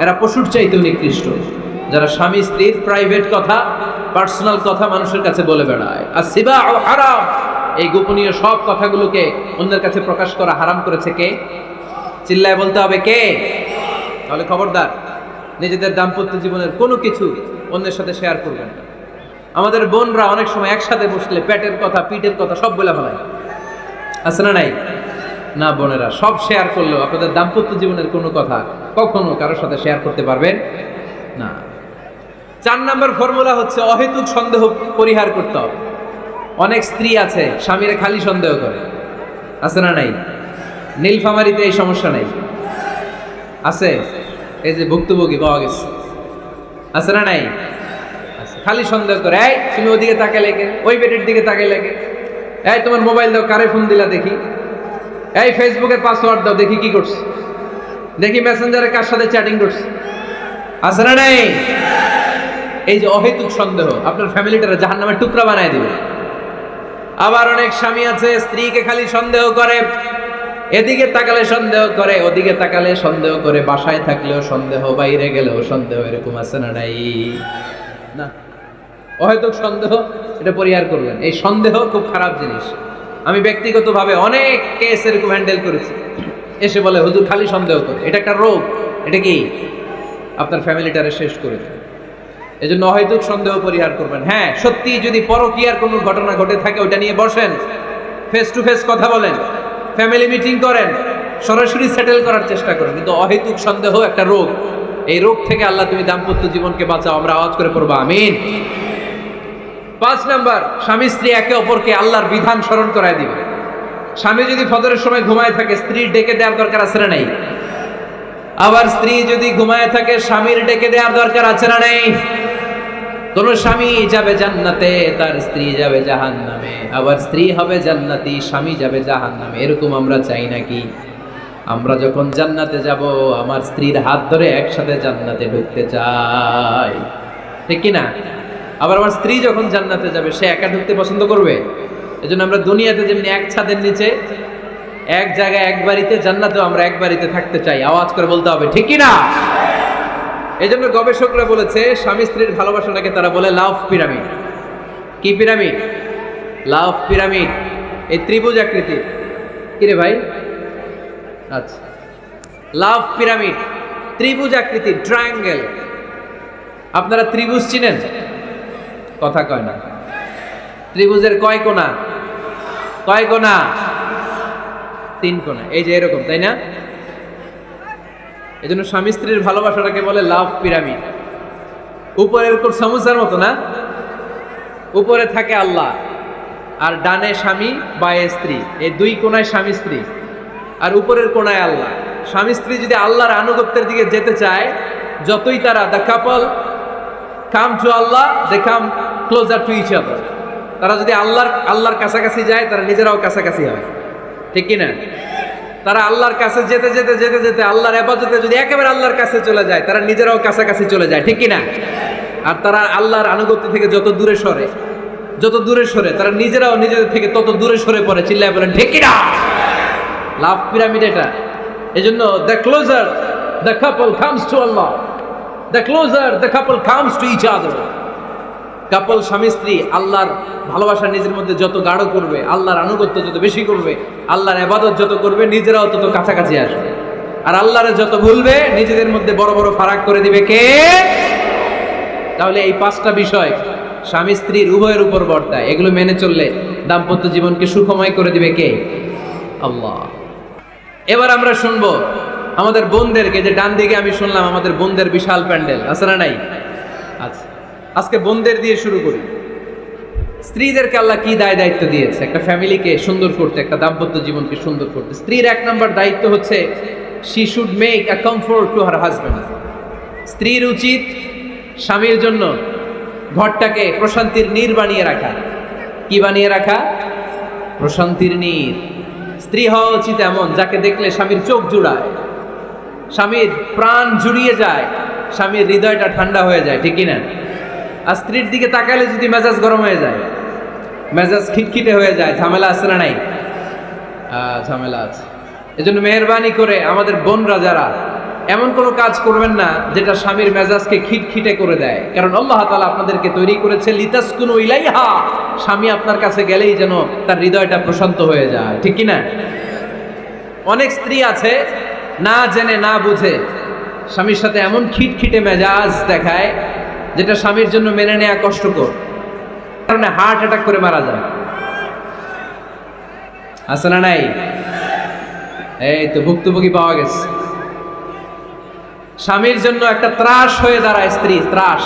এরা পশুর চাইতেও নিকৃষ্ট, যারা স্বামী স্ত্রীর প্রাইভেট কথা, পার্সোনাল কথা মানুষের কাছে বলে বেড়ায়। আর সিবাউ হারাম, এই গোপনীয় সব কথাগুলোকে অন্যের কাছে প্রকাশ করা হারাম করেছে কে? চিল্লায় বলতে হবে কে? তাহলে খবরদার, নিজেদের দাম্পত্য জীবনের কোনো কিছু অন্যের সাথে শেয়ার করবেন না। আমাদের বোনরা অনেক সময় একসাথে বসলে পেটের কথা, পিঠের কথা সব বলে ফেলায়, আছে না নাই? না বোনেরা, সব শেয়ার করলেও আপনাদের দাম্পত্য জীবনের কোনো কথা কখনো কারোর সাথে শেয়ার করতে পারবেন না। 4 নম্বর ফর্মুলা হচ্ছে অহেতুক সন্দেহ পরিহার করতে হবে। অনেক স্ত্রী আছে স্বামীরে খালি সন্দেহ করে, আছে না নাই? নীলফামারীতে এই সমস্যা নাই, আছে? এই যে ভুক্তভোগী পাওয়া গেছে, আছে না নাই? খালি সন্দেহ করে, এই তুমি ওদিকে তাকে লেগে, ওই বেটের দিকে তাকে লেগে, এই তোমার মোবাইল দাও, কারে ফোন দিলা দেখি, এই ফেসবুকের পাসওয়ার্ড দাও দেখি কি করছে, দেখি মেসেঞ্জারে কার সাথে চ্যাটিং করছে, আছে না নাই? এই যে অহেতুক সন্দেহ আপনার ফ্যামিলিটারে জাহান্নামের টুকরা বানায় দিবে। আবার অনেক স্বামী আছে স্ত্রীকে খালি সন্দেহ করে, এদিকে তাকালে সন্দেহ করে, ওদিকে তাকালে সন্দেহ করে, বাসায় থাকলেও সন্দেহ, বাইরে গেলেও সন্দেহ, এরকম আছে না নাই? না, অহেতুক সন্দেহ এটা পরিহার করবেন। এই সন্দেহ খুব খারাপ জিনিস। আমি ব্যক্তিগতভাবে অনেক কেস এরকম হ্যান্ডেল করেছি। এসে বলে হুজুর খালি সন্দেহ করে, এটা একটা রোগ। এটা কি? আপনার ফ্যামিলিটারে শেষ করে দেবে। এই জন্য অহেতুক সন্দেহ পরিহার করবেন। হ্যাঁ, সত্যি যদি পরকীয়ার কোনো ঘটনা ঘটে থাকে ওইটা নিয়ে বসেন, ফেস টু ফেস কথা বলেন, ফ্যামিলি মিটিং করেন, সরাসরি সেটেল করার চেষ্টা করেন। কিন্তু অহেতুক সন্দেহ একটা রোগ। এই রোগ থেকে আল্লাহ তুমি দাম্পত্য জীবনকে বাঁচাও। আমরা আওয়াজ করে পড়বো আমিন। 5 নাম্বার, স্বামী স্ত্রী একে অপরকে আল্লাহর বিধান স্মরণ করায় দিবে। স্বামী যদি ফজরের সময় ঘুমায় থাকে স্ত্রীর ডেকে দেওয়ার দরকার আছে না নাই? আবার স্ত্রী যদি ঘুমায় থাকে স্বামীর ডেকে দেওয়ার দরকার আছে না নাই? কোন স্বামী যাবে জান্নাতে, তার স্ত্রী যাবে জাহান্নামে। আবার স্ত্রী হবে জান্নাতি, স্বামী যাবে জাহান্নামে। এরকম আমরা চাই নাকি? আমরা যখন জান্নাতে যাব আমার স্ত্রীর হাত ধরে একসাথে জান্নাতে ঢুকতে চাই, ঠিক কি না? আবার আমার স্ত্রী যখন জান্নাতে যাবে সে একা ঢুকতে পছন্দ করবে। এজন্য আমরা দুনিয়াতে যেমনি এক ছাদের নিচে এক জায়গায় এক বাড়িতে, জান্নাতেও আমরা এক বাড়িতে থাকতে চাই। আওয়াজ করে বলতে হবে ঠিক কি না? এই জন্য গবেষকরা বলেছে স্বামী স্ত্রীর ভালোবাসাটাকে তারা বলে লাভ পিরামিড। কি পিরামিড? লাভ পিরামিড। এই ত্রিভুজ আকৃতির। কিরে ভাই? আচ্ছা, লাভ পিরামিড ত্রিভুজ আকৃতির, ট্রায়াঙ্গেল। আপনারা ত্রিভুজ চিনেন? কথা কয় না। ত্রিভুজের কয় কোণা? কয় কোণা? 3 কোণা। এই যে এরকম, তাই না? এই জন্য স্বামী স্ত্রীর ভালোবাসাটাকে বলে লাভ পিরামিড। উপরে এরকম সমুচার মতো না, উপরে থাকে আল্লাহ আর ডানে স্বামী বায়ে স্ত্রী, এই 2 কোণায় স্বামী স্ত্রী আর উপরের কোণায় আল্লাহ। স্বামী স্ত্রী যদি আল্লাহর আনুগত্যের দিকে যেতে চায়, যতই তারা the couple come to Allah, they come closer to each other. তারা যদি আল্লাহর কাছাকাছি যায় তারা নিজেরাও কাছাকাছি হয়, ঠিক কিনা? তারা আল্লাহর কাছে যেতে যেতে যেতে যেতে আল্লাহর ইবাদতে যদি একেবারে আল্লাহর কাছে চলে যায় তারা নিজেরাও কাছাকাছি চলে যায়, ঠিক কিনা? আর তারা আল্লাহর আনুগত্য থেকে যত দূরে সরে তারা নিজেরাও নিজেদের থেকে তত দূরে সরে পড়ে। চিল্লায় বলেন ঠিক কিনা? লাভ পিরামিড এটা। এজন্য the closer the couple comes to Allah, the closer the couple comes to each other. Couple স্বামী স্ত্রী আল্লাহর ভালোবাসা নিজের মধ্যে যত গাঢ় করবে, আল্লাহর আনুগত্য যত বেশি করবে, আল্লাহর ইবাদত যত করবে, নিজেরাও তত কাছাকাছি আসবে। আর আল্লাহরে যত ভুলবে, নিজেদের মধ্যে বড় বড় ফারাক করে দিবে কে? তাহলে এই 5টা বিষয় স্বামী স্ত্রীর উভয়ের উপর বর্তায়। এগুলো মেনে চললে দাম্পত্য জীবনকে সুখময় করে দিবে কে? আল্লাহ। এবার আমরা শুনবো আমাদের বোনদেরকে, যে ডান দিকে আমি শুনলাম আমাদের বোনদের বিশাল প্যান্ডেল আছে না নাই? আচ্ছা, আজকে বোনদের দিয়ে শুরু করি। স্ত্রীদেরকে আল্লাহ কি দায়িত্ব দিয়েছে একটা ফ্যামিলিকে সুন্দর করতে, একটা দাম্পত্য জীবনকে সুন্দর করতে? স্ত্রীর 1 নম্বর দায়িত্ব হচ্ছে she should make a comfort to her husband. স্ত্রীর উচিত স্বামীর জন্য ঘরটাকে প্রশান্তির নীড় বানিয়ে রাখা। কি বানিয়ে রাখা? প্রশান্তির নীড়। স্ত্রী হওয়া উচিত এমন যাকে দেখলে স্বামীর চোখ জুড়ায়, স্বামীর প্রাণ জুড়িয়ে যায়, স্বামীর হৃদয়টা ঠান্ডা হয়ে যায়, ঠিক কিনা? আর স্ত্রীর দিকে তাকালে যদি মেজাজ গরম হয়ে যায়, মেজাজ খিটখিটে হয়ে যায়, ঝামেলা আছে না নাই? ঝামেলা আছে। এজন্য মেহেরবানি করে আমাদের বোনরা যারা, এমন কোনো কাজ করবেন না যেটা স্বামীর মেজাজকে খিটখিটে করে দেয়। কারণ আল্লাহ তাআলা আপনাদেরকে তৈরি করেছে লিতাসকুনু ইলাইহা, স্বামী আপনার কাছে গেলেই যেন তার হৃদয়টা প্রশান্ত হয়ে যায়, ঠিক কি না? অনেক স্ত্রী আছে না জেনে না বুঝে স্বামীর সাথে এমন খিটখিটে মেজাজ দেখায় যেটা স্বামীর জন্য মেনে নেওয়া কষ্টকর, কারণে হার্ট অ্যাটাক করে মারা যায়। আছে না নাই? এই তো ভুক্তভোগী পাওয়া গেছে। স্বামীর জন্য একটা ত্রাস হয়ে দাঁড়ায় স্ত্রী, ত্রাস।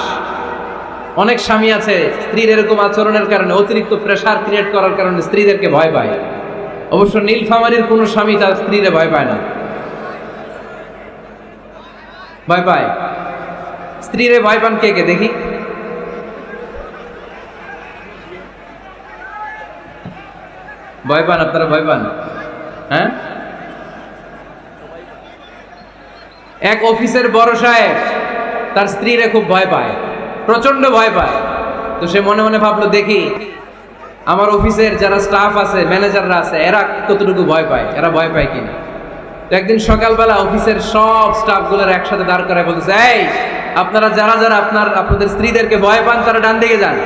অনেক স্বামী আছে স্ত্রীর এরকম আচরণের কারণে, অতিরিক্ত প্রেসার ক্রিয়েট করার কারণে স্ত্রীদেরকে ভয় পায়। অবশ্য নীলফামারীর কোনো স্বামী তার স্ত্রীরে ভয় পায় না। ভয় পায়? স্ত্রীরে ভয় পান কে কে দেখি? ভয় পান আপনারা? ভয় পান? হ্যাঁ, এক অফিসের বড় সাহেব তার স্ত্রীরে খুব ভয় পায়, প্রচন্ড ভয় পায়। তো সে মনে মনে ভাবলো, দেখি আমার অফিসের যারা স্টাফ আছে, ম্যানেজাররা আছে, এরা কতটুকু ভয় পায়, এরা ভয় পায় কিনা। তো একদিন সকালবেলা অফিসের সব স্টাফগুলোর একসাথে দাঁড় করায় বলতেছে, এই আপনারা যারা যারা আপনাদের স্ত্রীদেরকে ভয় পান তারা ডান দিকে যান,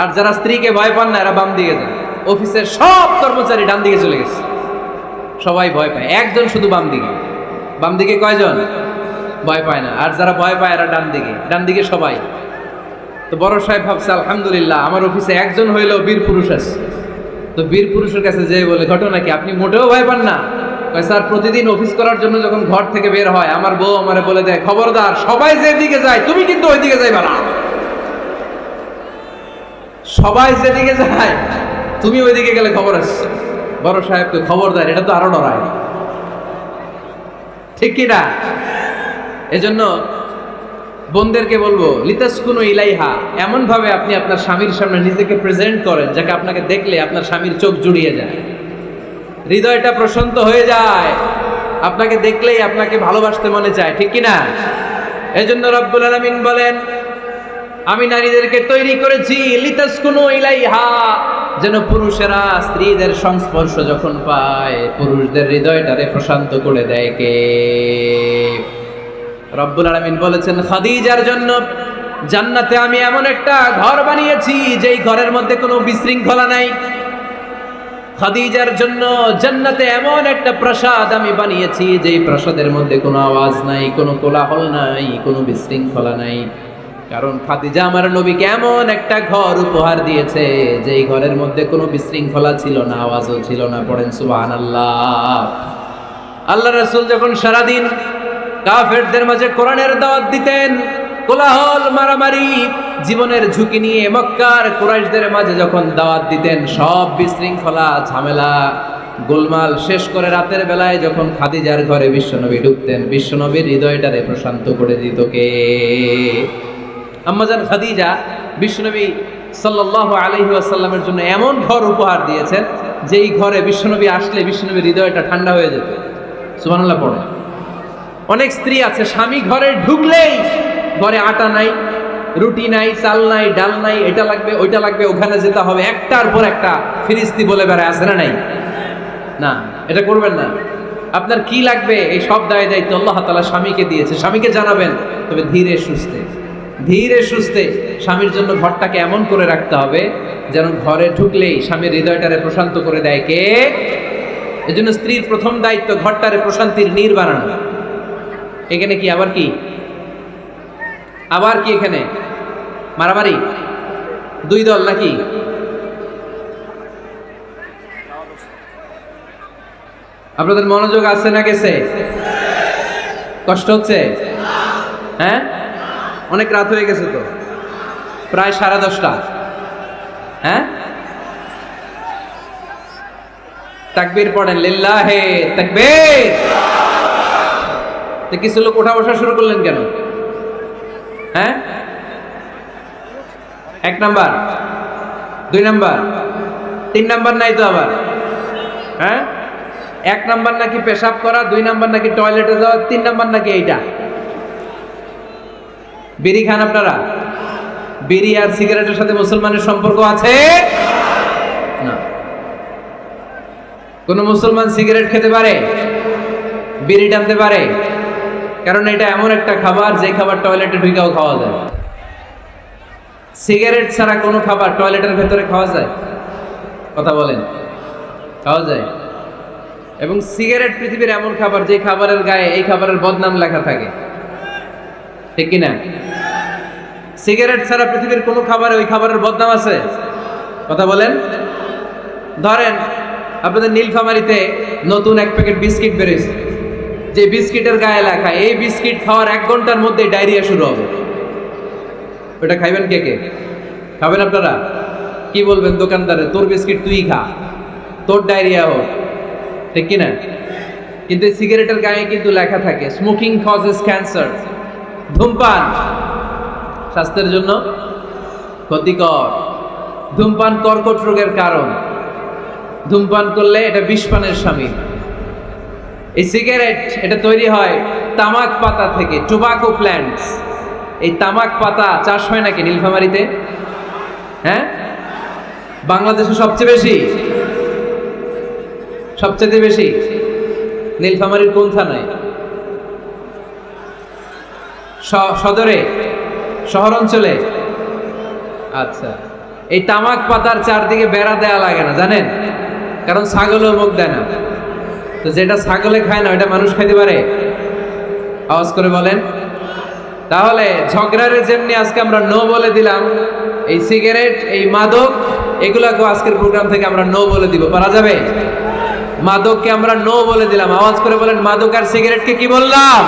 আর যারা স্ত্রীকে ভয় পান না এরা বাম দিকে যান। অফিসের সব কর্মচারী ডান দিকে চলে গেছে, সবাই ভয় পায়, একজন শুধু বাম দিকে। বাম দিকে কয়জন? ভয় পায় না। আর যারা ভয় পায় এরা ডান দিকে, ডান দিকে সবাই। তো বড় সাহেব ভাবছে, আলহামদুলিল্লাহ আমার অফিসে একজন হইলেও বীর পুরুষ আছে। তো বীর পুরুষের কাছে যেয়ে বলে, ঘটনা কি, আপনি মোটেও ভয় পান না? স্যার, প্রতিদিন অফিস করার জন্য যখন ঘর থেকে বের হয় আমার বউ আমারে বলে দেয়, খবরদার সবাই যেদিকে যায় তুমি কিন্তু ওইদিকে যাইবা না, সবাই যেদিকে যায় তুমি ওইদিকে গেলে খবর আসছে। বড় সাহেবকে খবরদার, এটা তো আরো ডরায়, ঠিক কিনা? এজন্য বোনদেরকে বলবো, লিতাসকুনু ইলাইহা, এমন ভাবে আপনি আপনার স্বামীর সামনে নিজেকে প্রেজেন্ট করেন যাকে আপনাকে দেখলে আপনার স্বামীর চোখ জুড়িয়ে যায়, হৃদয়টা প্রশান্ত হয়ে যায়, আপনাকে দেখলেই আপনাকে ভালোবাসতে মনে চায়, ঠিক কিনা? এজন্য রব্বুল আলামিন বলেন, আমি নারীদেরকে তৈরি করেছি লিতাসকুনু ইলাইহা, যেন পুরুষেরা স্ত্রীদের সংস্পর্শ যখন পায় পুরুষদের হৃদয়টারে প্রশান্ত করে দেয় কে? রব্বুল আলামিন বলেছেন, খাদিজার জন্য জান্নাতে আমি এমন একটা ঘর বানিয়েছি যেই ঘরের মধ্যে কোনো বিশৃঙ্খলা নাই। খাদিজার জন্য জান্নাতে এমন একটা প্রাসাদ আমি বানিয়েছি যেই প্রাসাদের মধ্যে কোনো আওয়াজ নাই, কোনো কোলাহল নাই, কোনো বিশৃঙ্খলা নাই। কারণ খাদিজা আমার নবীকে এমন একটা ঘর উপহার দিয়েছে যেই ঘরের মধ্যে কোনো বিশৃঙ্খলা ছিল না, আওয়াজও ছিল না। পড়েন সুবহানাল্লাহ। আল্লাহ রাসূল যখন সারাদিন কাফেরদের মাঝে কোরআনের দাওয়াত দিতেন, কোলাহল, মারামারি, জীবনের ঝুঁকি নিয়ে মক্কার কুরাইশদের মাঝে যখন দাওয়াত দিতেন, সব বিশৃঙ্খলা, ঝামেলা, গোলমাল শেষ করে রাতের বেলায় যখন খাদিজার ঘরে বিশ্বনবী ঢুকতেন, বিশ্বনবীর হৃদয়টারে প্রশান্ত করে দিত কে? আম্মাজান খাদিজা বিশ্বনবী সাল্লাল্লাহু আলাইহি ওয়াসাল্লামের জন্য এমন ঘর উপহার দিয়েছেন যেই ঘরে বিশ্বনবী আসলে বিশ্বনবীর হৃদয়টা ঠান্ডা হয়ে যেত। সুবহানাল্লাহ পড়ে। অনেক স্ত্রী আছে স্বামী ঘরে ঢুকলেই ঘরে আটা নাই, রুটি নাই, চাল নাই, ডাল নাই, এটা লাগবে ওইটা লাগবে, ওখানে যেতে হবে, একটার পর একটা ফিরিস্তি বলে বেড়ায়, আছে না নাই? না, এটা করবেন না। আপনার কি লাগবে এই সব দায় দায়িত্ব আল্লাহ তাআলা স্বামীকে দিয়েছে, স্বামীকে জানাবেন, তবে ধীরে সুস্থে। ধীরে সুস্থে স্বামীর জন্য ঘরটাকে এমন করে রাখতে হবে যেন ঘরে ঢুকলেই স্বামীর হৃদয়টারে প্রশান্ত করে দেয় কে? এজন্য স্ত্রীর প্রথম দায়িত্ব ঘরটারে প্রশান্তির নীড় বানানো। এখানে কি আবার কি এখানে মারামারি দুই দল নাকি? আপনাদের মনোযোগ আছে না গেছে? কষ্ট হচ্ছে? হ্যাঁ, অনেক রাত হয়ে গেছে তো, প্রায় 10:30। হ্যাঁ, তাকবীর পড়েন, লিল্লাহে তাকবীর। তো কিছু লোক ওঠা বসা শুরু করলেন কেন? হ্যাঁ, 1 নাম্বার, 2 নাম্বার, 3 নাম্বার নাই তো আবার? হ্যাঁ, 1 নাম্বার নাকি পেশাব করা, 2 নাম্বার নাকি টয়লেটে যাওয়া, 3 নাম্বার নাকি এইটা। বিড়ি খান আপনারা? বিড়ি আর সিগারেটের সাথে মুসলমানের সম্পর্ক আছে না। কোন মুসলমান সিগারেট খেতে পারে, বিড়ি টানতে পারে? কারণ এটা এমন একটা খাবার যে খাবার টয়লেটে ঢুকেও খাওয়া যায়। সিগারেট ছাড়া কোনো খাবার টয়লেটের ভেতরে খাওয়া যায়? কথা বলেন, খাওয়া যায়? এবং সিগারেট পৃথিবীর এমন খাবার যে খাবারের গায়ে এই খাবারের বদনাম লেখা থাকে, ঠিক কিনা? সিগারেট ছাড়া পৃথিবীর কোনো খাবারে ওই খাবারের বদনাম আছে? কথা বলেন। ধরেন আপনাদের নীলফামারীতে নতুন 1 প্যাকেট বিস্কিট বেরিয়েছে, যে বিস্কিটের গায়ে লেখা এই বিস্কিট খাওয়ার 1 ঘন্টার মধ্যে ডায়রিয়া শুরু হবে। ওটা খাইবেন কে কে? খাবেন আপনারা? কি বলবেন দোকানদারে, তোর বিস্কিট তুই খা, তোর ডায়রিয়া হোক, ঠিক কিনা? কিন্তু সিগারেটের গায়ে কিন্তু লেখা থাকে স্মোকিং কজেস ক্যান্সার, ধূমপান স্বাস্থ্যের জন্য ক্ষতিকর, ধূমপান কর্কট রোগের কারণ, ধূমপান করলে এটা বিষপানের শামিল। এই সিগারেট এটা তৈরি হয় তামাক পাতা থেকে, টোবাকো প্ল্যান্টস। এই তামাক পাতা চাষ হয় নাকি নীলফামারীতে? হ্যাঁ, বাংলাদেশে সবচেয়ে বেশি নীলফামারীর কোন থানায়? সদরে, শহর অঞ্চলে? আচ্ছা, এই তামাক পাতার চারদিকে বেড়া দেয়া লাগে না জানেন? কারণ ছাগলও মুখ দেয় না। তো যেটা ছাগলে খায় না ওটা মানুষ খাইতে পারে? আওয়াজ করে বলেন। তাহলে ঝগড়ারে যেমনি আজকে আমরা নো বলে দিলাম, এই সিগারেট, এই মাদক, এগুলাকে আজকের প্রোগ্রাম থেকে আমরা নো বলে দিব। পারা যাবে? মাদককে আমরা নো বলে দিলাম। আওয়াজ করে বলেন, মাদক আর সিগারেটকে কি বললাম?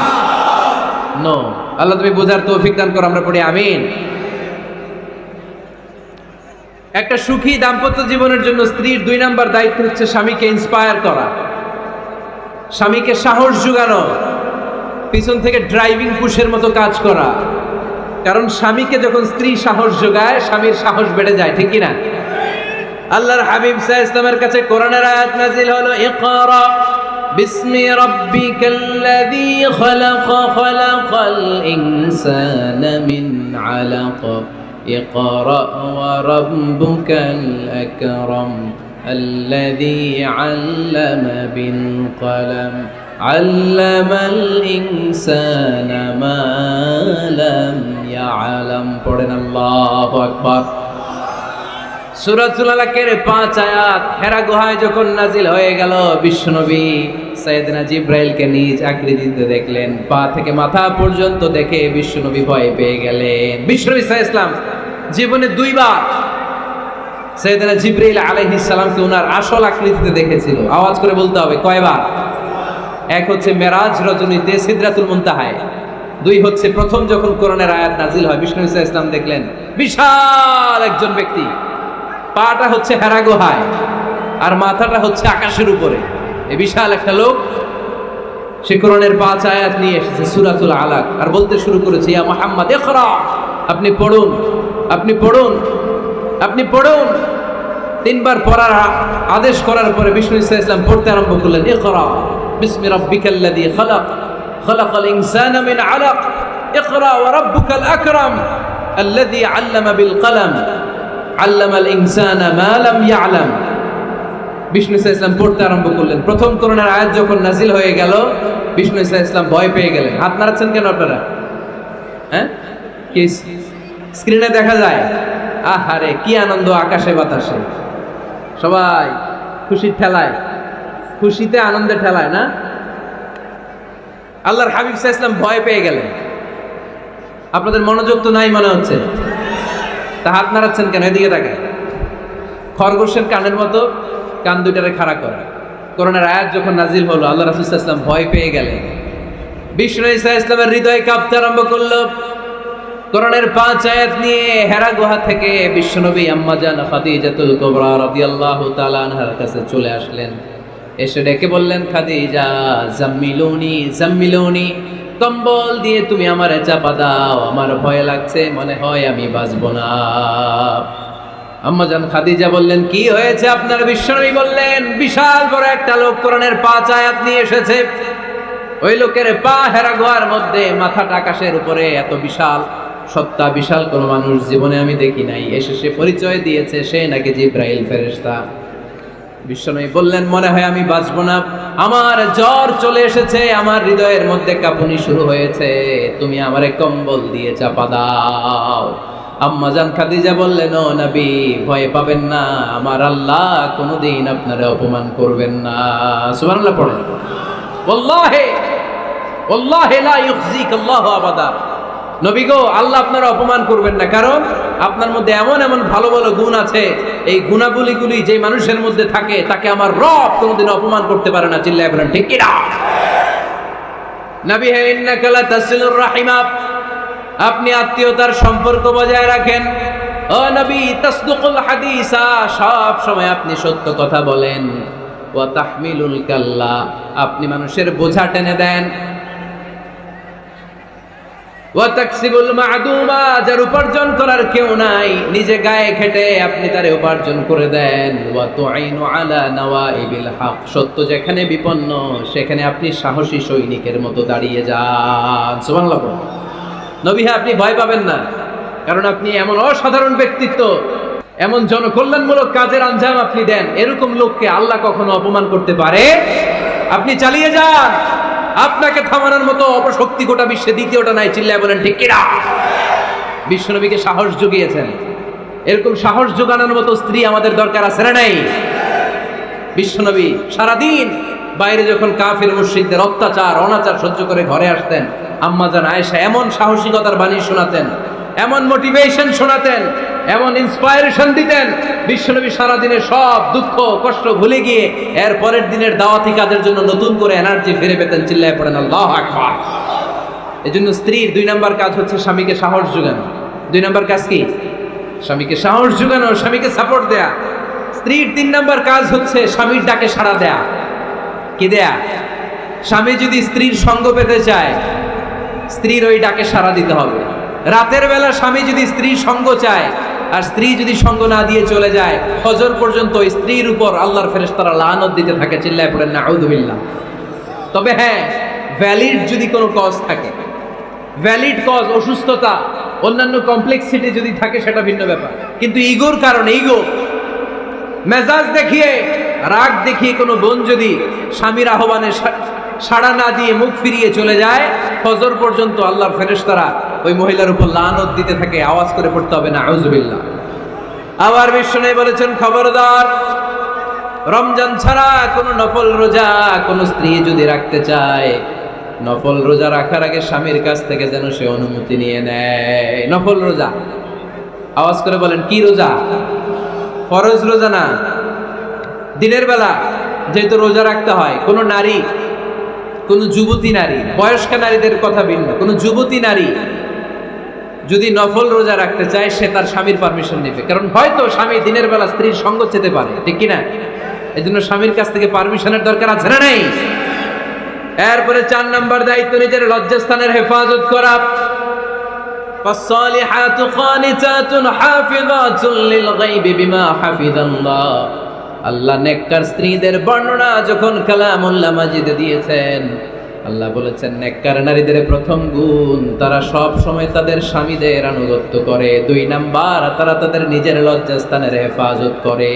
নো। আল্লাহ তুমি বোঝার তৌফিক দান করো, আমরা পড়ি আমিন। একটা সুখী দাম্পত্য জীবনের জন্য স্ত্রীর 2 নাম্বার দায়িত্ব হচ্ছে স্বামীকে ইন্সপায়ার করা, স্বামীকে সাহস জোগানো, পিছন থেকে ড্রাইভিং পুশের মতো কাজ করা। কারণ স্বামীকে যখন স্ত্রী সাহস যোগায়, স্বামীর সাহস বেড়ে যায়, ঠিক কিনা? আল্লাহর হাবিব সাল্লাল্লাহু আলাইহি ওয়াসাল্লামের কাছে কোরআনের আয়াত নাযিল হলো, ইকরা বিসমি রাব্বিকাল্লাযী খালাক, খালাকাল ইনসানা মিন আলাক, ইকরা ওয়া রাব্বুকাল আকরাম আল্লাযী আল্লামা বিল কলম আল্লামাল ইনসানা মা লাম ইয়ালাম। পড়েন আল্লাহু আকবার। সূরাতুল আলাকের 5 আয়াত হেরা গুহায় যখন নাজিল হয়ে গেল, বিশ্বনবী সাইয়েদনা জিবরাইলকে নিজ আকৃতিতে দেখলেন, পা থেকে মাথা পর্যন্ত দেখে বিশ্বনবী ভয় পেয়ে গেলেন। বিশ্বনবী সাল্লাল্লাহু আলাইহি ওয়াসাল্লাম জীবনে 2 বার সাইয়েদনা জিবরাইল আলাইহিস সালামকে ওনার আসল আকৃতিতে দেখেছিল। আওয়াজ করে বলতে হবে কয়বার? 1 হচ্ছে মেরাজ রজনীতে সিদরাতুল মুনতাহায়, 2 হচ্ছে প্রথম যখন কোরআনের আয়াত নাজিল হয়, বিষ্ণু ইসা ইসলাম দেখলেন বিশাল একজন ব্যক্তি, পাটা হচ্ছে হেরা গুহায় আর মাথাটা হচ্ছে আকাশের উপরে। এই বিশাল একটা লোক, সে কোরআনের 5 আয়াত নিয়ে এসেছে সূরাতুল আলাক, আর বলতে শুরু করেছে, ইয়া মুহাম্মদ ইকরা, আপনি পড়ুন, আপনি পড়ুন, আপনি পড়ুন। 3 বার পড়ার আদেশ করার পরে বিষ্ণু ইসা ইসলাম পড়তে আরম্ভ করলেন, ইকরা বিসমি রাব্বিকাল্লাযী খালাক, খালাকাল ইনসানা মিন আলাক, ইকরা ওয়া রাব্বুকাল আকরাম আল্লাযী আল্লামা বিল কলম আল্লামাল ইনসানা মা লাম ইয়ালাম। বিষ্ণু ইসা ইসলাম পড়তে আরম্ভ করলেন। প্রথম কোরআনের আয়াত যখন নাজিল হয়ে গেল, বিষ্ণু ইসা ইসলাম ভয় পেয়ে গেলেন। হাত নাড়াচ্ছেন কেন আপনারা? হ্যাঁ, কি স্ক্রিনে দেখা যায়? আহারে কি আনন্দ আকাশে বাতাসে, সবাই খুশির ঠেলায়, খুশিতে আনন্দে ঠেলায় না? আল্লাহর হাবিব সাল্লাল্লাহু আলাইহি ওয়াসাল্লাম ভয় পেয়ে গেলেন। আপনাদের মনোযোগ তো নাই মনে হচ্ছে, তা হাত নাড়াচ্ছেন কেন? এদিকে তাকায়। খরগোশের কানের মতো কান দুইটারে খাড়া করা। কোরআনের আয়াত যখন নাজিল হলো, আল্লাহ রাসূল সাল্লাল্লাহু আলাইহি ওয়াসাল্লাম ভয় পেয়ে গেলেন। বিষ্ণু নবী সাল্লাল্লাহু আলাইহি ওয়াসাল্লামের হৃদয় কাঁপতে আরম্ভ করলো। কোরআনের 5 আয়াত নিয়ে হেরা গুহা থেকে বিশ্বনবী আম্মা জান খাদিজাতুল কুবরা রাদিয়াল্লাহু তাআলা আনহার কাছে চলে আসলেন। এসে ডেকে বললেন, খাদিজা জাম্মিলুনি জাম্মিলুনি, কম্বল দিয়ে তুমি আমারে চাপা দাও, আমার ভয় লাগছে, মনে হয় আমি বাঁচবো না। আম্মা জান খাদিজা বললেন, কি হয়েছে আপনার? বিশ্বনবী বললেন, বিশাল বড় একটা লোক কোরআনের 5 আয়াত নিয়ে এসেছে। ওই লোকের পা হেরা গুহার মধ্যে, মাথাটা আকাশের উপরে, এত বিশাল সত্তা, বিশাল কোন মানুষ জীবনে আমি দেখি নাই। এসে সে পরিচয় দিয়েছে সে নাকি জিব্রাইল ফেরেশতা। বিশ্বনবী বললেন, মনে হয় আমি বাঁচবো না, আমার জ্বর চলে এসেছে, আমার হৃদয়ের মধ্যে কাঁপুনি শুরু হয়েছে, তুমি আমারে কম্বল দিয়ে চাপা দাও। আম্মা জান খাদিজা বললেন, ও নবী ভয় পাবেন না, আমার আল্লাহ কোনোদিন আপনারে অপমান করবেন না। সুবহানাল্লাহ পড়েন। ওয়াল্লাহি ওয়াল্লাহি লা ইউখজিক আল্লাহু আবাদা। নবী গো, আল্লাহ আপনারা অপমান করবেন না, কারণ আপনার মধ্যে এমন এমন ভালো ভালো গুণ আছে, এই গুণাবলীগুলি যে মানুষের মধ্যে থাকে তাকে আমার রব কোনোদিন অপমান করতে পারে না। চিল্লায়ে বলেন ঠিক কি না? নবী হে, ইন্নাকা লা তাসিলুর রাহিমা, আপনি আত্মীয়তার সম্পর্ক বজায় রাখেন। ও নবী, তাসদুকুল হাদিসা, সব সময় আপনি সত্য কথা বলেন। ওয়া তাহমিলুল কাল্লা, আপনি মানুষের বোঝা টেনে দেন। ওয়া তাকসিবুল মা'দুমা, যার উপার্জন করার কেউ নাই, নিজে গায়ে খেটে আপনি তারে উপার্জন করে দেন। ওয়া তুঈনু আলা নাওয়াইবিল হক, সত্য যেখানে বিপন্ন সেখানে আপনি সাহসী সৈনিকের মতো দাঁড়িয়ে যান। সুবহানাল্লাহ। নবী হ্যাঁ, আপনি ভয় পাবেন না, কারণ আপনি এমন অসাধারণ ব্যক্তিত্ব, এমন জনকল্যাণমূলক কাজের আঞ্জাম আপনি দেন, এরকম লোককে আল্লাহ কখনো অপমান করতে পারে? আপনি চালিয়ে যান, আপনাকে থামানোর মতো অপশক্তি গোটা বিশ্বে দ্বিতীয়টা নাই। চিল্লায় বলেন ঠিক কিনা? বিশ্বনবীকে সাহস জুগিয়েছেন, এরকম সাহস জোগানোর মতো স্ত্রী আমাদের দরকার আছে না নাই? বিশ্বনবী সারাদিন বাইরে যখন কাফির মুশরিকদের অত্যাচার অনাচার সহ্য করে ঘরে আসতেন, আম্মা জান আয়েশা এমন সাহসিকতার বাণী শোনাতেন, এমন মোটিভেশন শোনাতেন, এমন ইন্সপায়ারেশন দিতেন, বিশ্বনবী সারাদিনের সব দুঃখ কষ্ট ভুলে গিয়ে এর পরের দিনের দাওয়াতি কাজের জন্য নতুন করে এনার্জি ফিরে পেতেন। চিল্লায় পড়েন আল্লাহু আকবার। এজন্য স্ত্রীর 2 নম্বর কাজ হচ্ছে স্বামীকে সাহস যোগানো। 2 নম্বর কাজ কি? স্বামীকে সাহস যোগানো, স্বামীকে সাপোর্ট দেয়া। স্ত্রীর 3 নম্বর কাজ হচ্ছে স্বামীর ডাকে সাড়া দেয়া। কি দেয়া? স্বামী যদি স্ত্রীর সঙ্গ পেতে চায়, স্ত্রীর ওই ডাকে সাড়া দিতে হবে। রাতের বেলা স্বামী যদি স্ত্রীর সঙ্গ চায়, আর স্ত্রী যদি সঙ্গ না দিয়ে চলে যায়, ফজর পর্যন্ত স্ত্রীর উপর আল্লাহর ফেরেশতারা লানত দিতে থাকে। চিল্লায় পড়েন নাউযু বিল্লাহ। তবে হ্যাঁ, ভ্যালিড যদি কোনো কজ থাকে, ভ্যালিড কজ, অসুস্থতা, অন্যান্য কমপ্লেক্সিটি যদি থাকে সেটা ভিন্ন ব্যাপার। কিন্তু ইগোর কারণে, ইগো, মেজাজ দেখিয়ে, রাগ দেখিয়ে কোনো বোন যদি স্বামীর আহ্বানে সাড়া না দিয়ে মুখ ফিরিয়ে চলে যায়, ফজর পর্যন্ত আল্লাহর ফেরেশতারা ওই মহিলার উপর লানত দিতে থাকে। আওয়াজ করে পড়তে হবে নাউযু বিল্লাহ। আবার বিশ্বনবী বলেছেন, খবরদার, রমজান ছাড়া কোনো নফল রোজা কোনো স্ত্রী যদি রাখতে চায়, নফল রোজা রাখার আগে স্বামীর কাছ থেকে যেন সে অনুমতি নিয়ে নেয়। নফল রোজা, আওয়াজ করে বলেন কি রোজা? ফরজ রোজা না। দিনের বেলা যেহেতু রোজা রাখতে হয়, কোনো নারী, কোনো যুবতী নারী, বয়স্ক নারীদের কথা ভিন্ন, কোনো যুবতী নারী যদি নফল রোজা রাখতে চায়, সে তার স্বামীর পারমিশন নেবে। কারণ হয়তো স্বামী দিনের বেলা স্ত্রীর সঙ্গ চেতে পারে, ঠিক কিনা? এই জন্য স্বামীর কাছ থেকে পারমিশনের দরকার আছে না নেই? এরপরে 4 নম্বর দায়িত্ব, নিজের লজ্জাস্থানের হেফাজত করা। فالصالحات قانتات حافظات للغيب بما حفظ الله। আল্লাহ নেককার স্ত্রীদের বর্ণনা যখন কালামুল্লাহ মাজিদে দিয়েছেন, আল্লাহ বলেছেন নেককার নারীদের প্রথম গুণ, তারা সব সময় তাদের স্বামীদের আনুগত্য করে। 2 নাম্বার, তারা তাদের নিজের লজ্জাস্থানের হেফাজত করে।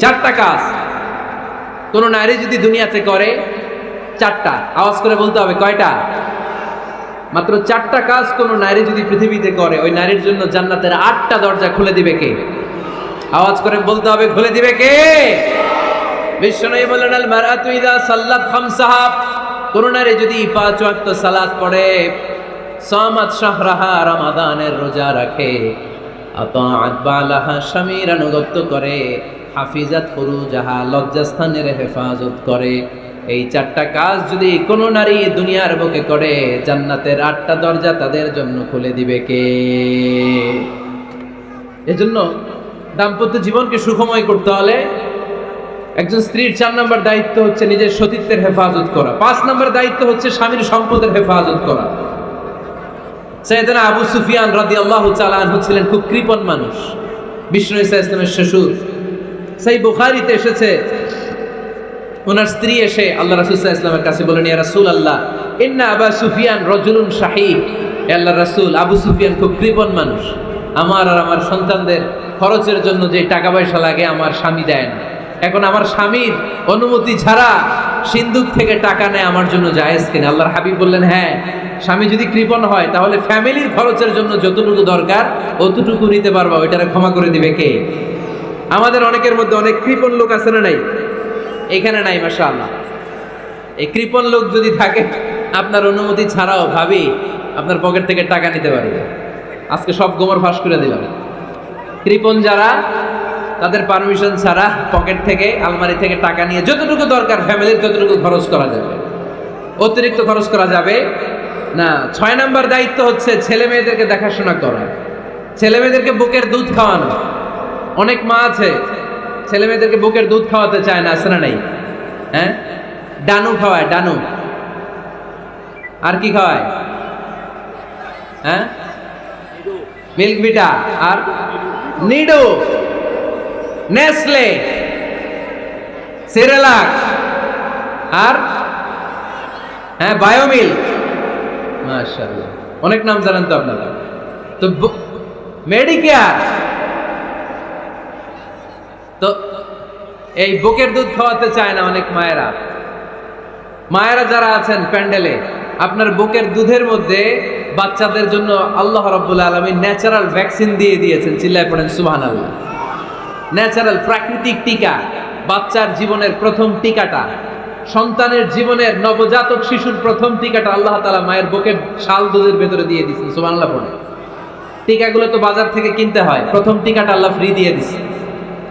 4টা কাজ কোন নারী যদি দুনিয়াতে করে, 4টা, আওয়াজ করে বলতে হবে কয়টা? মাত্র 4টা কাজ কোন নারী যদি পৃথিবীতে করে, ওই নারীর জন্য জান্নাতের 8টা দরজা খুলে দিবে কে? আওয়াজ করে বলতে হবে, খুলে দিবে কে? বিশ্বনবী বলেন, আল মারআতু ইযা সাল্লাত খামসাহা, কোন নারী যদি 5 ওয়াক্ত সালাত পড়ে, সামাত শাহরাহা, রমাদানের রোজা রাখে, আতাআত বালাহা, স্বামীর আনুগত্য করে, হাফিজাত ফুরুজাহা, লজ্জাস্থানের হেফাজত করে, এই 4টা কাজ যদি কোন নারী দুনিয়ার বুকে করে, জান্নাতের 8টা দরজা তাদের জন্য খুলে দিবে কে? এজন্য দাম্পত্য জীবনকে সুখময় করতে হলে একজন স্ত্রীর 4 নম্বর দায়িত্ব হচ্ছে নিজের সতীত্বের হেফাজত করা, 5 নম্বর দায়িত্ব হচ্ছে স্বামীর সম্পদের হেফাজত করা। সাইয়েদনা আবু সুফিয়ান রাদিয়াল্লাহু তাআলা আনহু ছিলেন খুব কৃপণ মানুষ, বিষ্ণু ঈসা ইসলামের শ্বশুর। সেই বুখারীতে এসেছে, ওনার স্ত্রী এসে আল্লাহ রাসূল সাল্লাল্লাহু আলাইহি ওয়াসাল্লামের কাছে বলেন, ইয়া রাসূলুল্লাহ, ইন্না আবা সুফিয়ান রাজুলুন শাহীহ, হে আল্লাহর রাসূল, আবু সুফিয়ান খুব কৃপণ মানুষ, আমার আর আমার সন্তানদের খরচের জন্য যে টাকা পয়সা লাগে আমার স্বামী দেয় না। এখন আমার স্বামীর অনুমতি ছাড়া সিন্ধুক থেকে টাকা নেয় আমার জন্য জায়েজ কিনা? আল্লাহর হাবিব বললেন, হ্যাঁ, স্বামী যদি কৃপণ হয় তাহলে ফ্যামিলির খরচের জন্য যতটুকু দরকার অতটুকু নিতে পারবা, ওইটারে ক্ষমা করে দিবে কে? আমাদের অনেকের মধ্যে অনেক কৃপণ লোক আছে না নাই? এখানে নাই মাশাআল্লাহ। এই কৃপণ লোক যদি থাকে, আপনার অনুমতি ছাড়াও ভাবি আপনার পকেট থেকে টাকা নিতে পারবে। আজকে সব গোমর ফাঁস করে দিলাম। কৃপণ যারা, তাদের পারমিশন ছাড়া পকেট থেকে, আলমারি থেকে টাকা নিয়ে যতটুকু দরকার ফ্যামিলির ততটুকু খরচ করা যাবে, অতিরিক্ত খরচ করা যাবে না। 6 নম্বর দায়িত্ব হচ্ছে ছেলে মেয়েদেরকে দেখাশোনা করা, ছেলে মেয়েদেরকে বুকের দুধ খাওয়ানো। অনেক মা আছে ছেলে মেয়েদেরকে বুকের দুধ খাওয়াতে চায় না, আছে না নাই? হ্যাঁ, ডানু খাওয়ায়, ডানু। আর কি খাওয়ায়? হ্যাঁ, মিল্ক ভিটা, আর নিডো, নেসলে, সেরেলাক, আর হ্যাঁ বায়োমিল। মাশাআল্লাহ, অনেক নাম জানেন তো আপনারা। তো মেডিকেয়ার, তো এই বুকের দুধ খাওয়াতে চায় না অনেক মায়েরা। মায়েরা যারা আছেন প্যান্ডেলে, আপনার বুকের দুধের মধ্যে বাচ্চাদের জন্য আল্লাহ রাব্বুল আলামিন ন্যাচারাল ভ্যাকসিন দিয়ে দিয়েছেন। চিল্লায় পড়েন সুবহানাল্লাহ। ন্যাচারাল, প্রাকৃতিক টিকা, বাচ্চার জীবনের প্রথম টিকাটা, সন্তানের জীবনের নবজাতক শিশুর প্রথম টিকাটা আল্লাহ তাআলা মায়ের বুকের শাল দুধের ভেতরে দিয়ে দিয়েছেন। সুবহানাল্লাহ পড়ে। টিকাগুলো তো বাজার থেকে কিনতে হয়, প্রথম টিকাটা আল্লাহ ফ্রি দিয়ে দিয়েছে।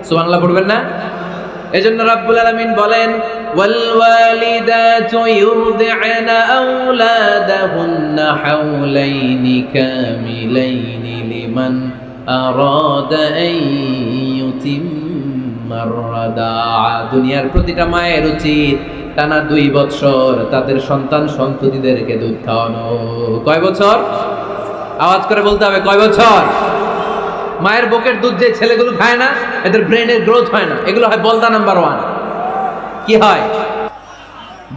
সুবহানাল্লাহ পড়বেন না? এজন্য রাব্বুল আলামিন বলেন, ওয়াল ওয়ালিদাতু ইউরদি'না আওলাদাহুন্না হাওলাইনি কামিলাইনি লিমান আরাদা আন ইউতিম্মার রাদাআ। দুনিয়ার প্রতিটা মায়ের উচিত টানা 2 বছর তাদের সন্তান সন্ততিদেরকে দুধ খাওয়ানো। কয় বছর? আওয়াজ করে বলতে হবে, কয় বছর? মায়ের বুকের দুধ যে ছেলেগুলো খায় না, এদের ব্রেনের গ্রোথ হয় না। এগুলো হয় বলদা নাম্বার 1। কি হয়?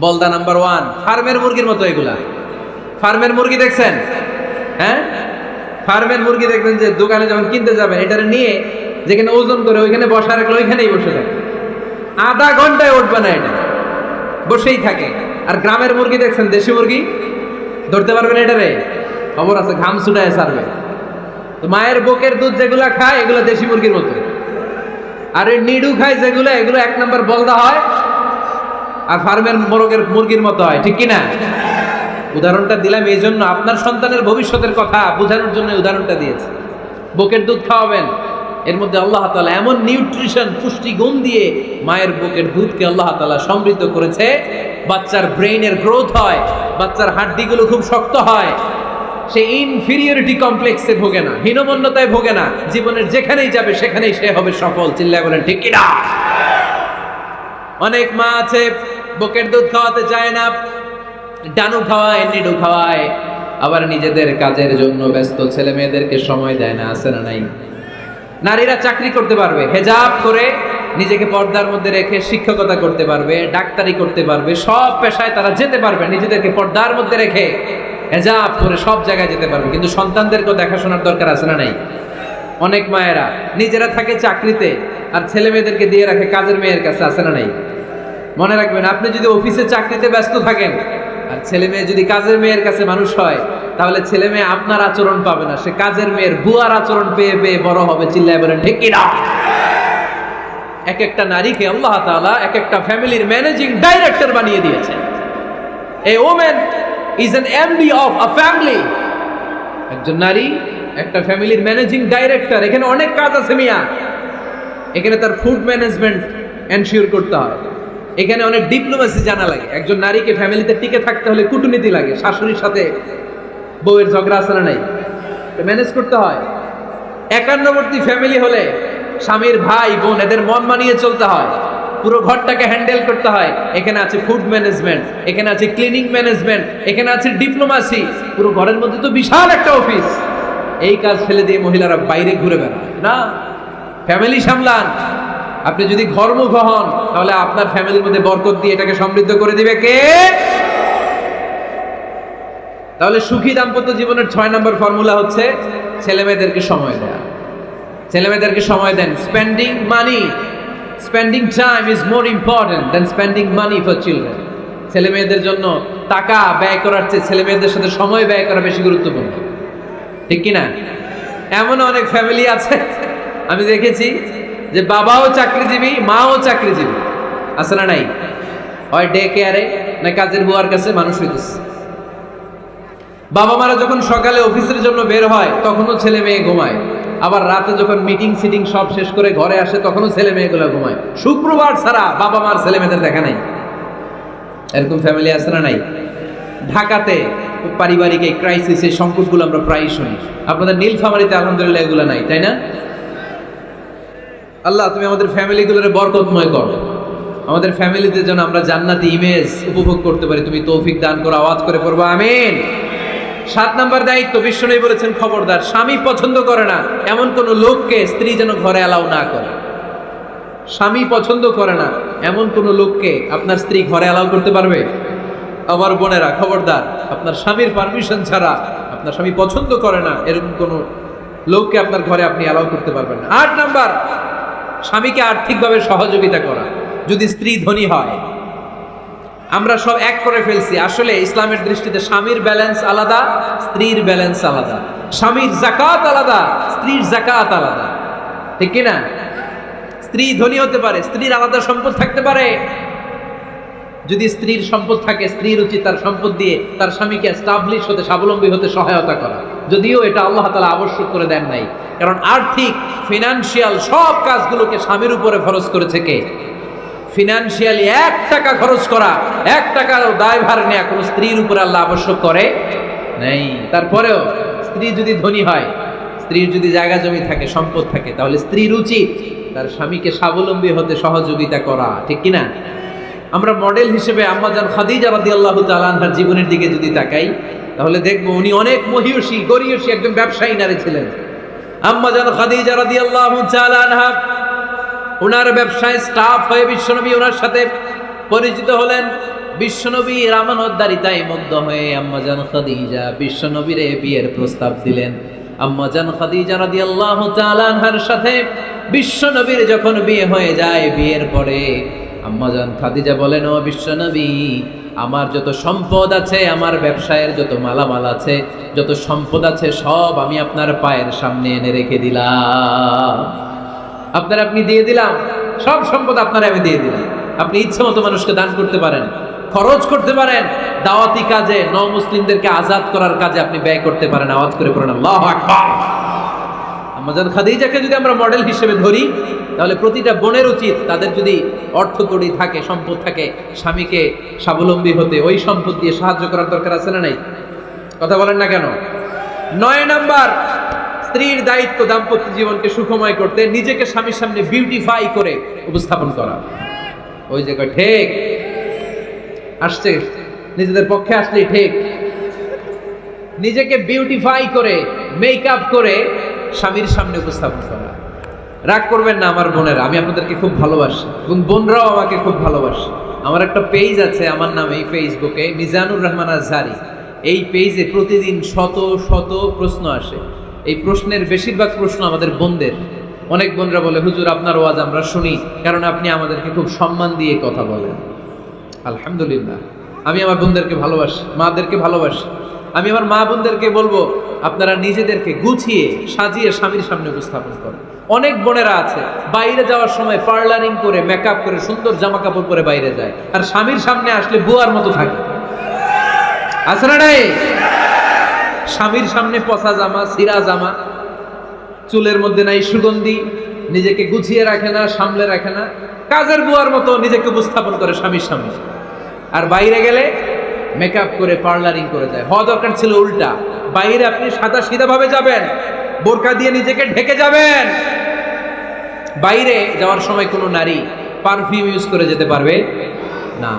বলদা নাম্বার 1। ফার্মের মুরগির মতো এগুলা। ফার্মের মুরগি দেখছেন? হ্যাঁ, ফার্মের মুরগি দেখবেন যে দোকানে যখন কিনতে যাবেন, এটারে নিয়ে যেখানে ওজন করে ওইখানে বসা রাখলে ওইখানেই বসে থাকে, আধা ঘন্টায় উঠবে না, এটা বসেই থাকে। আর গ্রামের মুরগি দেখছেন, দেশি মুরগি, ধরতে পারবেন এটারে? খবর আছে, ঘাম ছুটায় ছাড়বে। তো মায়ের বুকের দুধ যেগুলা খায় এগুলো দেশি মুরগির মতো, আর এই নিডু খায় যেগুলো, এগুলো 1 নম্বর বলদা হয়, আর ফার্মের মুরগির মতো হয়। ঠিক কিনা? উদাহরণটা দিলাম এই জন্য, আপনার সন্তানের ভবিষ্যতের কথা বোঝানোর জন্য উদাহরণটা দিয়েছি। বুকের দুধ খাওয়াবেন, এর মধ্যে আল্লাহ তাআলা এমন নিউট্রিশন, পুষ্টিগুণ দিয়ে মায়ের বুকের দুধকে আল্লাহ তাআলা সমৃদ্ধ করেছে, বাচ্চার ব্রেইনের গ্রোথ হয়, বাচ্চার হাড্ডিগুলো খুব শক্ত হয়, সে ইনফিরিয়রিটি কমপ্লেক্সে ভোগে না, হীনমন্যতায় ভোগে না, জীবনের যেখানেই যাবে সেখানেই সে হবে সফল। চিল্লায় বলেন ঠিক কিনা? অনেক মা আছে বুকের দুধ খাওয়াতে চায় না, ডানু খাওয়ায়, নিডু খাওয়ায়, আবার নিজেদের কাজের জন্য ব্যস্ত, ছেলে মেয়েদেরকে সময় দেয় না। আছে না নাই? নারীরা চাকরি করতে পারবে, হেজাব করে নিজেকে পর্দার মধ্যে রেখে শিক্ষকতা করতে পারবে, ডাক্তারি করতে পারবে, সব পেশায় তারা যেতে পারবে, নিজেদেরকে পর্দার মধ্যে রেখে হেজাব করে সব জায়গায় যেতে পারবে। কিন্তু সন্তানদেরকেও দেখাশোনার দরকার আছে না নাই? অনেক মায়েরা নিজেরা থাকে চাকরিতে, আর ছেলে মেয়েদেরকে দিয়ে রাখে কাজের মেয়ের কাছে। আছে না নাই? মনে রাখবেন, আপনি যদি অফিসে চাকরিতে ব্যস্ত থাকেন আর ছেলে মেয়ে যদি কাজের মেয়ের কাছে মানুষ হয়, তাহলে ছেলে মেয়ে আপনার আচরণ পাবে না, সে কাজের মেয়ের বুয়ার আচরণ পেয়ে পেয়ে বড় হবে। চিল্লায় বলেন ঠিক কিনা? এক একটা নারীকে আল্লাহ তাআলা এক একটা ফ্যামিলির ম্যানেজিং ডাইরেক্টর বানিয়ে দিয়েছেন। A woman is an MD of a family. একজন নারী একটা ফ্যামিলির ম্যানেজিং ডাইরেক্টর। এখানে অনেক কাজ আছে মিয়া। এখানে তার ফুড ম্যানেজমেন্ট এনশিওর করতে হয়, এখানে অনেক ডিপ্লোমেসি জানা লাগে। একজন নারীকে ফ্যামিলিতে টিকে থাকতে হলে কূটনীতি লাগে, শাশুড়ির সাথে বউয়ের ঝগড়া আছে না নাই, ম্যানেজ করতে হয়। একান্নবর্তী ফ্যামিলি হলে স্বামীর ভাই বোন এদের মন মানিয়ে চলতে হয়, পুরো ঘরটাকে হ্যান্ডেল করতে হয়। এখানে আছে ফুড ম্যানেজমেন্ট, এখানে আছে ক্লিনিং ম্যানেজমেন্ট, এখানে আছে ডিপ্লোমাসি। পুরো ঘরের মধ্যে তো বিশাল একটা অফিস। এই কাজ ফেলে দিয়ে মহিলারা বাইরে ঘুরে বেড়ায় না, ফ্যামিলি সামলান। আপনি যদি ঘরমুখ হন তাহলে আপনার ফ্যামিলির মধ্যে বরকত দিয়ে এটাকে সমৃদ্ধ করে দিবে কে? তাহলে সুখী দাম্পত্য জীবনের 6 নম্বর ফর্মুলা হচ্ছে ছেলে মেয়েদেরকে সময় দেয়া। ছেলে মেয়েদেরকে সময় দেন। Spending money, spending time is more important than spending money for children. ছেলে মেয়েদের জন্য টাকা ব্যয় করার চেয়ে ছেলে মেয়েদের সাথে সময় ব্যয় করা বেশি গুরুত্বপূর্ণ, ঠিক কিনা? এমন অনেক ফ্যামিলি আছে আমি দেখেছি যে বাবাও চাকরিজীবী, মাও চাকরিজীবী, আছে না নাই? হয় ডে কেয়ারে না কাজের বুয়ার কাছে মানুষ হইতেছে। বাবা মারা যখন সকালে অফিসের জন্য বের হয় তখনও ছেলে মেয়ে ঘুমায়, আবার রাতে যখন মিটিং সিটিং সব শেষ করে ঘরে আসে তখনও ছেলে মেয়েগুলো ঘুমায়। শুক্রবার ছাড়া বাবা মার ছেলে মেয়েদের দেখা নাই। এরকম ফ্যামিলি আছে না নাই? ঢাকাতে পারিবারিক এই ক্রাইসিস, এই সংকটগুলো আমরা প্রায়ই শুনি। আপনাদের নীলফামারীতে আলহামদুলিল্লাহ এগুলো নাই, তাই না? আল্লাহ তুমি আমাদের ফ্যামিলিগুলোরে বরকতময় করো, আমাদের ফ্যামিলিতে যেন আমরা জান্নাতি ইমেজ উপভোগ করতে পারি, তুমি তৌফিক দান করো। আওয়াজ করে পড়বো আমিন। 7 নম্বর দায়িত্ব, বিশ্বনবী বলেছেন খবরদার, স্বামী পছন্দ করে না এমন কোন লোককে স্ত্রী যেন ঘরে অ্যালাউ না করে। স্বামী পছন্দ করে না এমন কোন লোককে আপনার স্ত্রী ঘরে অ্যালাউ করতে পারবে? আমার বোনেরা খবরদার, আপনার স্বামীর পারমিশন ছাড়া, আপনার স্বামী পছন্দ করে না এরকম কোন লোককে আপনার ঘরে আপনি অ্যালাউ করতে পারবেন না। 8 নাম্বার, স্বামীকে আর্থিকভাবে সহযোগিতা করা। যদি স্ত্রী ধনী হয়, আমরা সব এক করে ফেলছি। আসলে ইসলামের দৃষ্টিতে স্বামীর ব্যালেন্স আলাদা, স্ত্রীর ব্যালেন্স আলাদা। স্বামীর যাকাত আলাদা, স্ত্রীর যাকাত আলাদা, ঠিক কিনা? স্ত্রী ধনী হতে পারে, স্ত্রীর আলাদা সম্পদ থাকতে পারে। যদি স্ত্রীর সম্পদ থাকে, স্ত্রীর উচিত তার সম্পদ দিয়ে তার স্বামীকে এস্টাবলিশ হতে, স্বাবলম্বী হতে সহায়তা করা। যদিও এটা আল্লাহ তাআলা আবশ্যক করে দেন নাই, কারণ আর্থিক ফিনান্সিয়াল সব কাজগুলোকে স্বামীর উপরে ফরজ করেছে কে? ফিনান্সিয়ালি 1 টাকা খরচ করা, 1 টাকার দায়ভার নেওয়া কোনো স্ত্রীর উপরে আল্লাহ আবশ্যক করে নাই। তারপরেও স্ত্রী যদি ধনী হয়, স্ত্রীর যদি জায়গা জমি থাকে, সম্পদ থাকে, তাহলে স্ত্রীর উচিত তার স্বামীকে স্বাবলম্বী হতে সহযোগিতা করা, ঠিক কিনা? আমরা মডেল হিসেবে আম্মাজান খাদিজা রাদিয়াল্লাহু তাআলা আনহার জীবনের দিকে যদি তাকাই তাহলে দেখবো উনি অনেক মহিয়সী, গরিয়সী একজন ব্যবসায়ী নারী ছিলেন। আম্মাজান খাদিজা রাদিয়াল্লাহু তাআলা আনহা ওনার ব্যবসায় স্টাফ হয়ে বিশ্বনবী ওনার সাথে পরিচিত হলেন। বিশ্বনবীর আমানতদারিতায় মুগ্ধ হয়ে আম্মাজান খাদিজা বিশ্বনবীর বিয়ের প্রস্তাব দিলেন। আম্মাজান খাদিজা রাদিয়াল্লাহু তাআলা আনহার সাথে বিশ্বনবীর যখন বিয়ে হয়ে যায়, বিয়ের পরে আম্মাজান খাদিজা বলেন, ও বিশ্বনবী, আমার যত সম্পদ আছে, আমার ব্যবসায়ের যত মালামাল আছে, যত সম্পদ আছে, সব আমি আপনার পায়ের সামনে এনে রেখে দিলাম। আপনি দিয়ে দিলাম, সব সম্পদ আপনার আমি দিয়ে দিলাম। আপনি ইচ্ছে মতো মানুষকে দান করতে পারেন, খরচ করতে পারেন, দাওয়াতি কাজে, মুসলিমদেরকে আজাদ করার কাজে আপনি ব্যয় করতে পারেন। আওয়াজ করে পড়েন আল্লাহু আকবার। আম্মাজান খাদিজাকে যদি আমরা মডেল হিসেবে ধরি তাহলে প্রতিটা বোনের উচিত তাদের যদি অর্থকড়ি থাকে, সম্পদ থাকে, স্বামীকে স্বাবলম্বী হতে ওই সম্পদ দিয়ে সাহায্য করার দরকার আছে না নাই? কথা বলেন না কেন? 9 নাম্বার, স্ত্রীর দায়িত্ব দাম্পত্য জীবনকে সুখময় করতে নিজেকে স্বামীর সামনে বিউটিফাই করে উপস্থাপন করা। ওই জায়গায় ঠিক আসছে, নিজেদের পক্ষে আসলেই ঠিক। নিজেকে বিউটিফাই করে, মেকআপ করে স্বামীর সামনে উপস্থাপন করা। রাগ করবেন না আমার বোনেরা, আমি আপনাদেরকে খুব ভালোবাসি এবং বোনরাও আমাকে খুব ভালোবাসে। আমার একটা পেজ আছে আমার নামে ফেসবুকে, মিজানুর রহমান আজহারি। এই পেজে প্রতিদিন শত শত প্রশ্ন আসে। এই প্রশ্নের বেশিরভাগ প্রশ্ন আমাদের বোনদের। অনেক বোনরা বলে, হুজুর আপনার ওয়াজ আমরা শুনি কারণ আপনি আমাদেরকে খুব সম্মান দিয়ে কথা বলেন। আলহামদুলিল্লাহ, আমি আমার বোনদেরকে ভালোবাসি, মাদেরকে ভালোবাসি। আমি আমার মা বোনদেরকে বলবো, আপনারা নিজেদেরকে গুছিয়ে সাজিয়ে স্বামীর সামনে উপস্থাপন করেন। অনেক বোনেরা আছে বাইরে যাওয়ার সময় পার্লারিং করে মেকআপ করে সুন্দর জামা কাপড় পরে বাইরে যায়, আর স্বামীর সামনে আসলে বুয়ার মতো থাকে। আছে না নাই? স্বামীর সামনে পচা জামা, ছিঁড়া জামা, চুলের মধ্যে নাই সুগন্ধি, নিজেকে গুছিয়ে রাখে না, সামলে রাখে না, কাজের বুয়ার মতো নিজেকে উপস্থাপন করে স্বামীর সামনে। আর বাইরে গেলে মেকআপ করে পার্লারিং করে যায়। হওয়া দরকার ছিল উল্টা, বাইরে আপনি সাদা সিধা ভাবে যাবেন, বোরকা দিয়ে নিজেকে ঢেকে যাবেন। বাইরে যাওয়ার সময় কোনো নারী পারফিউম ইউজ করে যেতে পারবে না।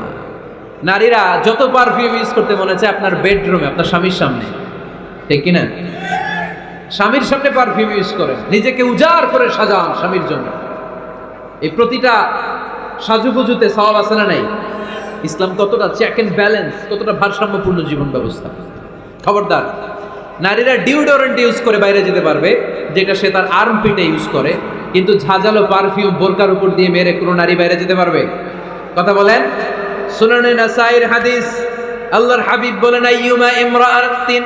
নারীরা যত পারফিউম ইউজ করতে মনে চায় আপনার বেডরুমে, আপনার স্বামীর সামনে, ঠিক কিনা? স্বামীর সামনে পারফিউম ইউজ করেন, নিজেকে উজাড় করে সাজান স্বামীর জন্য। এই প্রতিটা সাজুগুজুতে সওয়াব আছে না নাই? ইসলাম কতটা চেক এন্ড ব্যালেন্স, কতটা ভারসাম্যপূর্ণ জীবন ব্যবস্থা। খবরদার, নারীরা ডিওডোরেন্ট ইউজ করে বাইরে যেতে পারবে, যেটা সে তার আর্মপিটে ইউজ করে, কিন্তু ঝাঁঝালো পারফিউম বোরকার উপর দিয়ে মেরে কোনো নারী বাইরে যেতে পারবে? কথা বলেন। সুনানে নাসাইর হাদিস, আল্লাহর হাবিব বলেন, আইয়ুমা ইমরাআতিন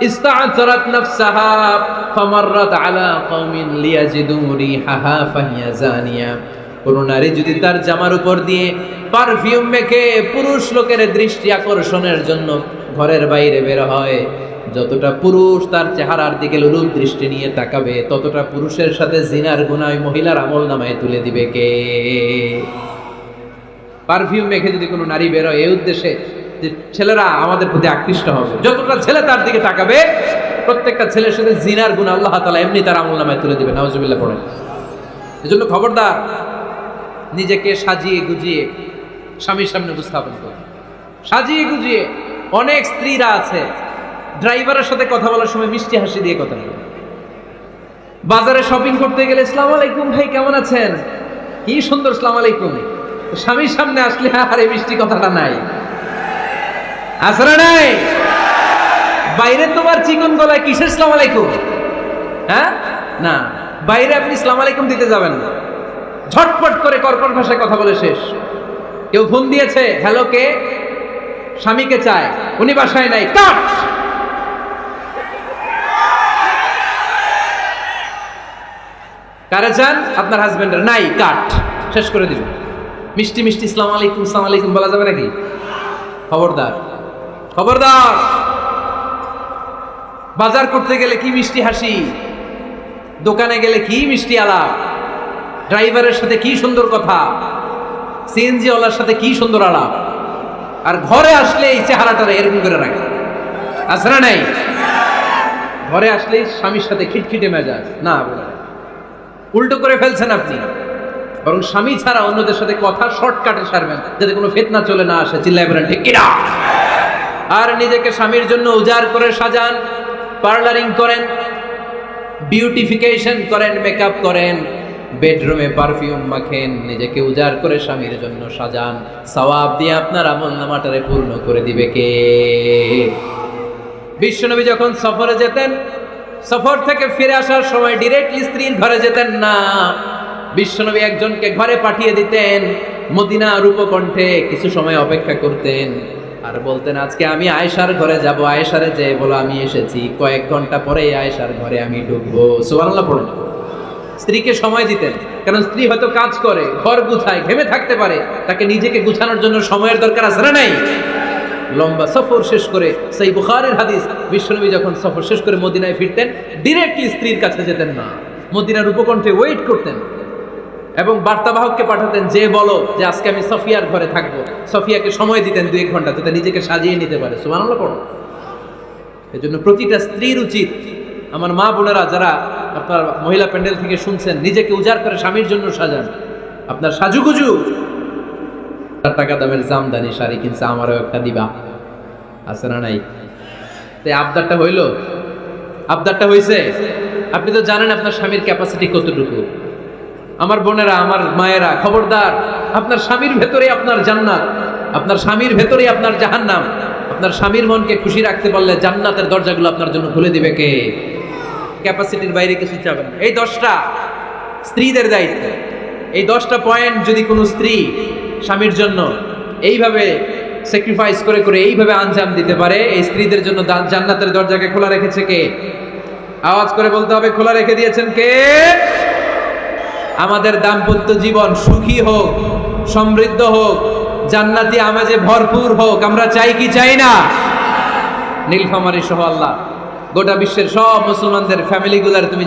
ইস্তা'তারাত নাফসাহা ফামাররাত আলা কওমিন লিয়াজিদু রিহাহা ফাহিয়া জানিয়া। কোন নারী যদি তার জামার উপর দিয়ে পারফিউম মেখে পুরুষ লোকের দৃষ্টি আকর্ষণের জন্য ঘরের বাইরে বের হয়, যতটা পুরুষ তার চেহারার দিকে লোলুপ দৃষ্টি নিয়ে তাকাবে, ততটা পুরুষের সাথে জিনার গুনাহ মহিলার আমল নামায় তুলে দিবে কে? পারফিউম মেখে যদি কোনো নারী বের হয় এই উদ্দেশ্যে যে ছেলেরা আমাদের প্রতি আকৃষ্ট হবে, যতটা ছেলে তার দিকে তাকাবে, প্রত্যেকটা ছেলের সাথে জিনার গুনাহ আল্লাহ তাআলা এমনি তার আমল নামায় তুলে দিবে। নাউজুবিল্লাহ পড়েন। এজন্য খবরদার, নিজেকে সাজিয়ে গুজিয়ে স্বামীর সামনে উপস্থাপন করুন, সাজিয়ে গুজিয়ে। অনেক স্ত্রীরা আছে ড্রাইভারের সাথে কথা বলার সময় মিষ্টি হাসি দিয়ে কথা বলে। বাজারে শপিং করতে গেলে আসসালামু আলাইকুম ভাই, কেমন আছেন? কি সুন্দর আসসালামু আলাইকুম। স্বামীর সামনে আসলে আর এই মিষ্টি কথাটা নাই, আসলে নাই। বাইরে তোমার চিকন গলায় কিসের আসসালামু আলাইকুম? হ্যাঁ, না, বাইরে আপনি আসসালামু আলাইকুম দিতে যাবেন না, ঝটপট করে কর্কশ ভাষায় কথা বলে শেষ। কেউ ফোন দিয়েছে, হ্যালো, কে? স্বামীকে চায়, উনি বাসায় নাই, কাট। কারে চান? আপনার হাজবেন্ডের, নাই, কাট, শেষ করে দিবেন। মিষ্টি মিষ্টি আসসালামু আলাইকুম, আসসালামু আলাইকুম বলা যাবে নাকি? খবরদার, খবরদার। বাজার করতে গেলে কি মিষ্টি হাসি, দোকানে গেলে কি মিষ্টি আলাপ, ড্রাইভারের সাথে কি সুন্দর কথা, সিএনজি ওয়ালার সাথে কি সুন্দর আলাপ, আর ঘরে আসলে এই চেহারাটা এরকম করে রাখে। আছে না নাই? ঘরে আসলেই স্বামীর সাথে খিটখিটে মেজাজ, না বলে উল্টো করে ফেলছেন আপনি। বরং স্বামী ছাড়া অন্যদের সাথে কথা শর্টকাটে সারবেন, যাতে কোনো ফিতনা চলে না আসে। চিল্লায় বলেন ঠিক কিনা? আর নিজেকে স্বামীর জন্য উজাড় করে সাজান, পার্লারিং করেন, বিউটিফিকেশন করেন, মেকআপ করেন, বেডরুমে পারফিউম মাখেন, নিজেকে উজাড় করে স্বামীর জন্য সাজান। সওয়াব দিয়ে আপনার আমল নামাটারে পূর্ণ করে দিবে কে? বিশ্বনবী যখন সফরে যেতেন, সফর থেকে ফিরে আসার সময় ডিরেক্টলি স্ত্রীর ঘরে যেতেন না। বিশ্বনবী একজনকে ঘরে পাঠিয়ে দিতেন, মদিনার উপকণ্ঠে কিছু সময় অপেক্ষা করতেন, আর বলতেন আজকে আমি আয়েশার ঘরে যাব, আয়েশারে যে বলো আমি এসেছি, কয়েক ঘন্টা পরে আয়েশার ঘরে আমি ঢুকবো। সুবহানাল্লাহ পড়েন। স্ত্রীকে সময় দিতেন, কারণ স্ত্রী হয়তো কাজ করে, ঘর গুছায়, ঘেমে থাকতে পারে, তাকে নিজেকে গুছানোর জন্য সময়ের দরকার আছে না নাই? লম্বা সফর শেষ করে, সেই বুখারীর হাদিস, বিশ্বনবী যখন সফর শেষ করে মদিনায় ফিরতেন, ডিরেক্টলি স্ত্রীর কাছে যেতেন না, মদিনার উপকণ্ঠে ওয়েট করতেন এবং বার্তাবাহককে পাঠাতেন, যে বলো যে আজকে আমি সফিয়ার ঘরে থাকবো। সফিয়াকে সময় দিতেন 2-1 ঘন্টা, যাতে নিজেকে সাজিয়ে নিতে পারে। সুবহানাল্লাহ পড়ো। এজন্য প্রতিটা স্ত্রীর উচিত, আমার মা বোনেরা যারা আপনার মহিলা প্যান্ডেল থেকে শুনছেন, নিজেকে উজাড় করে স্বামীর জন্য সাজান। আপনার সাজুগুজু, টাকা দামের জামদানি শাড়ি কিনছে, আমারও একটা দিবা, আছে না নাই? তাই আবদারটা হইল, আবদারটা হইছে। আপনি তো জানেন আপনার স্বামীর ক্যাপাসিটি কতটুকু। আমার বোনেরা, আমার মায়েরা, খবরদার, আপনার স্বামীর ভেতরে আপনার জান্নাত, আপনার স্বামীর ভেতরে আপনার জাহান্নাম। আপনার স্বামীর মনকে খুশি রাখতে পারলে জান্নাতের দরজাগুলো আপনার জন্য খুলে দিবে কে? ক্যাপাসিটির বাইরে কিছু চাবেন না। এই 10টা স্ত্রীদের দায়িত্ব। এই 10টা পয়েন্ট যদি কোনো স্ত্রী স্বামীর জন্য এইভাবে স্যাক্রিফাইস করে করে এইভাবে আঞ্জাম দিতে পারে, এই স্ত্রীদের জন্য জান্নাতের দরজাকে খোলা রেখেছে কে? আওয়াজ করে বলতে হবে, খোলা রেখে দিয়েছেন কে? আমাদের দাম্পত্য জীবন সুখী হোক, সমৃদ্ধ হোক, জান্নাতি আমেজে ভরপুর হোক, আমরা চাই কি চাই না? নীলফামারী সহ আল্লাহ গোটা বিশ্বের সব মুসলমানদের ফ্যামিলিগুলার তুমি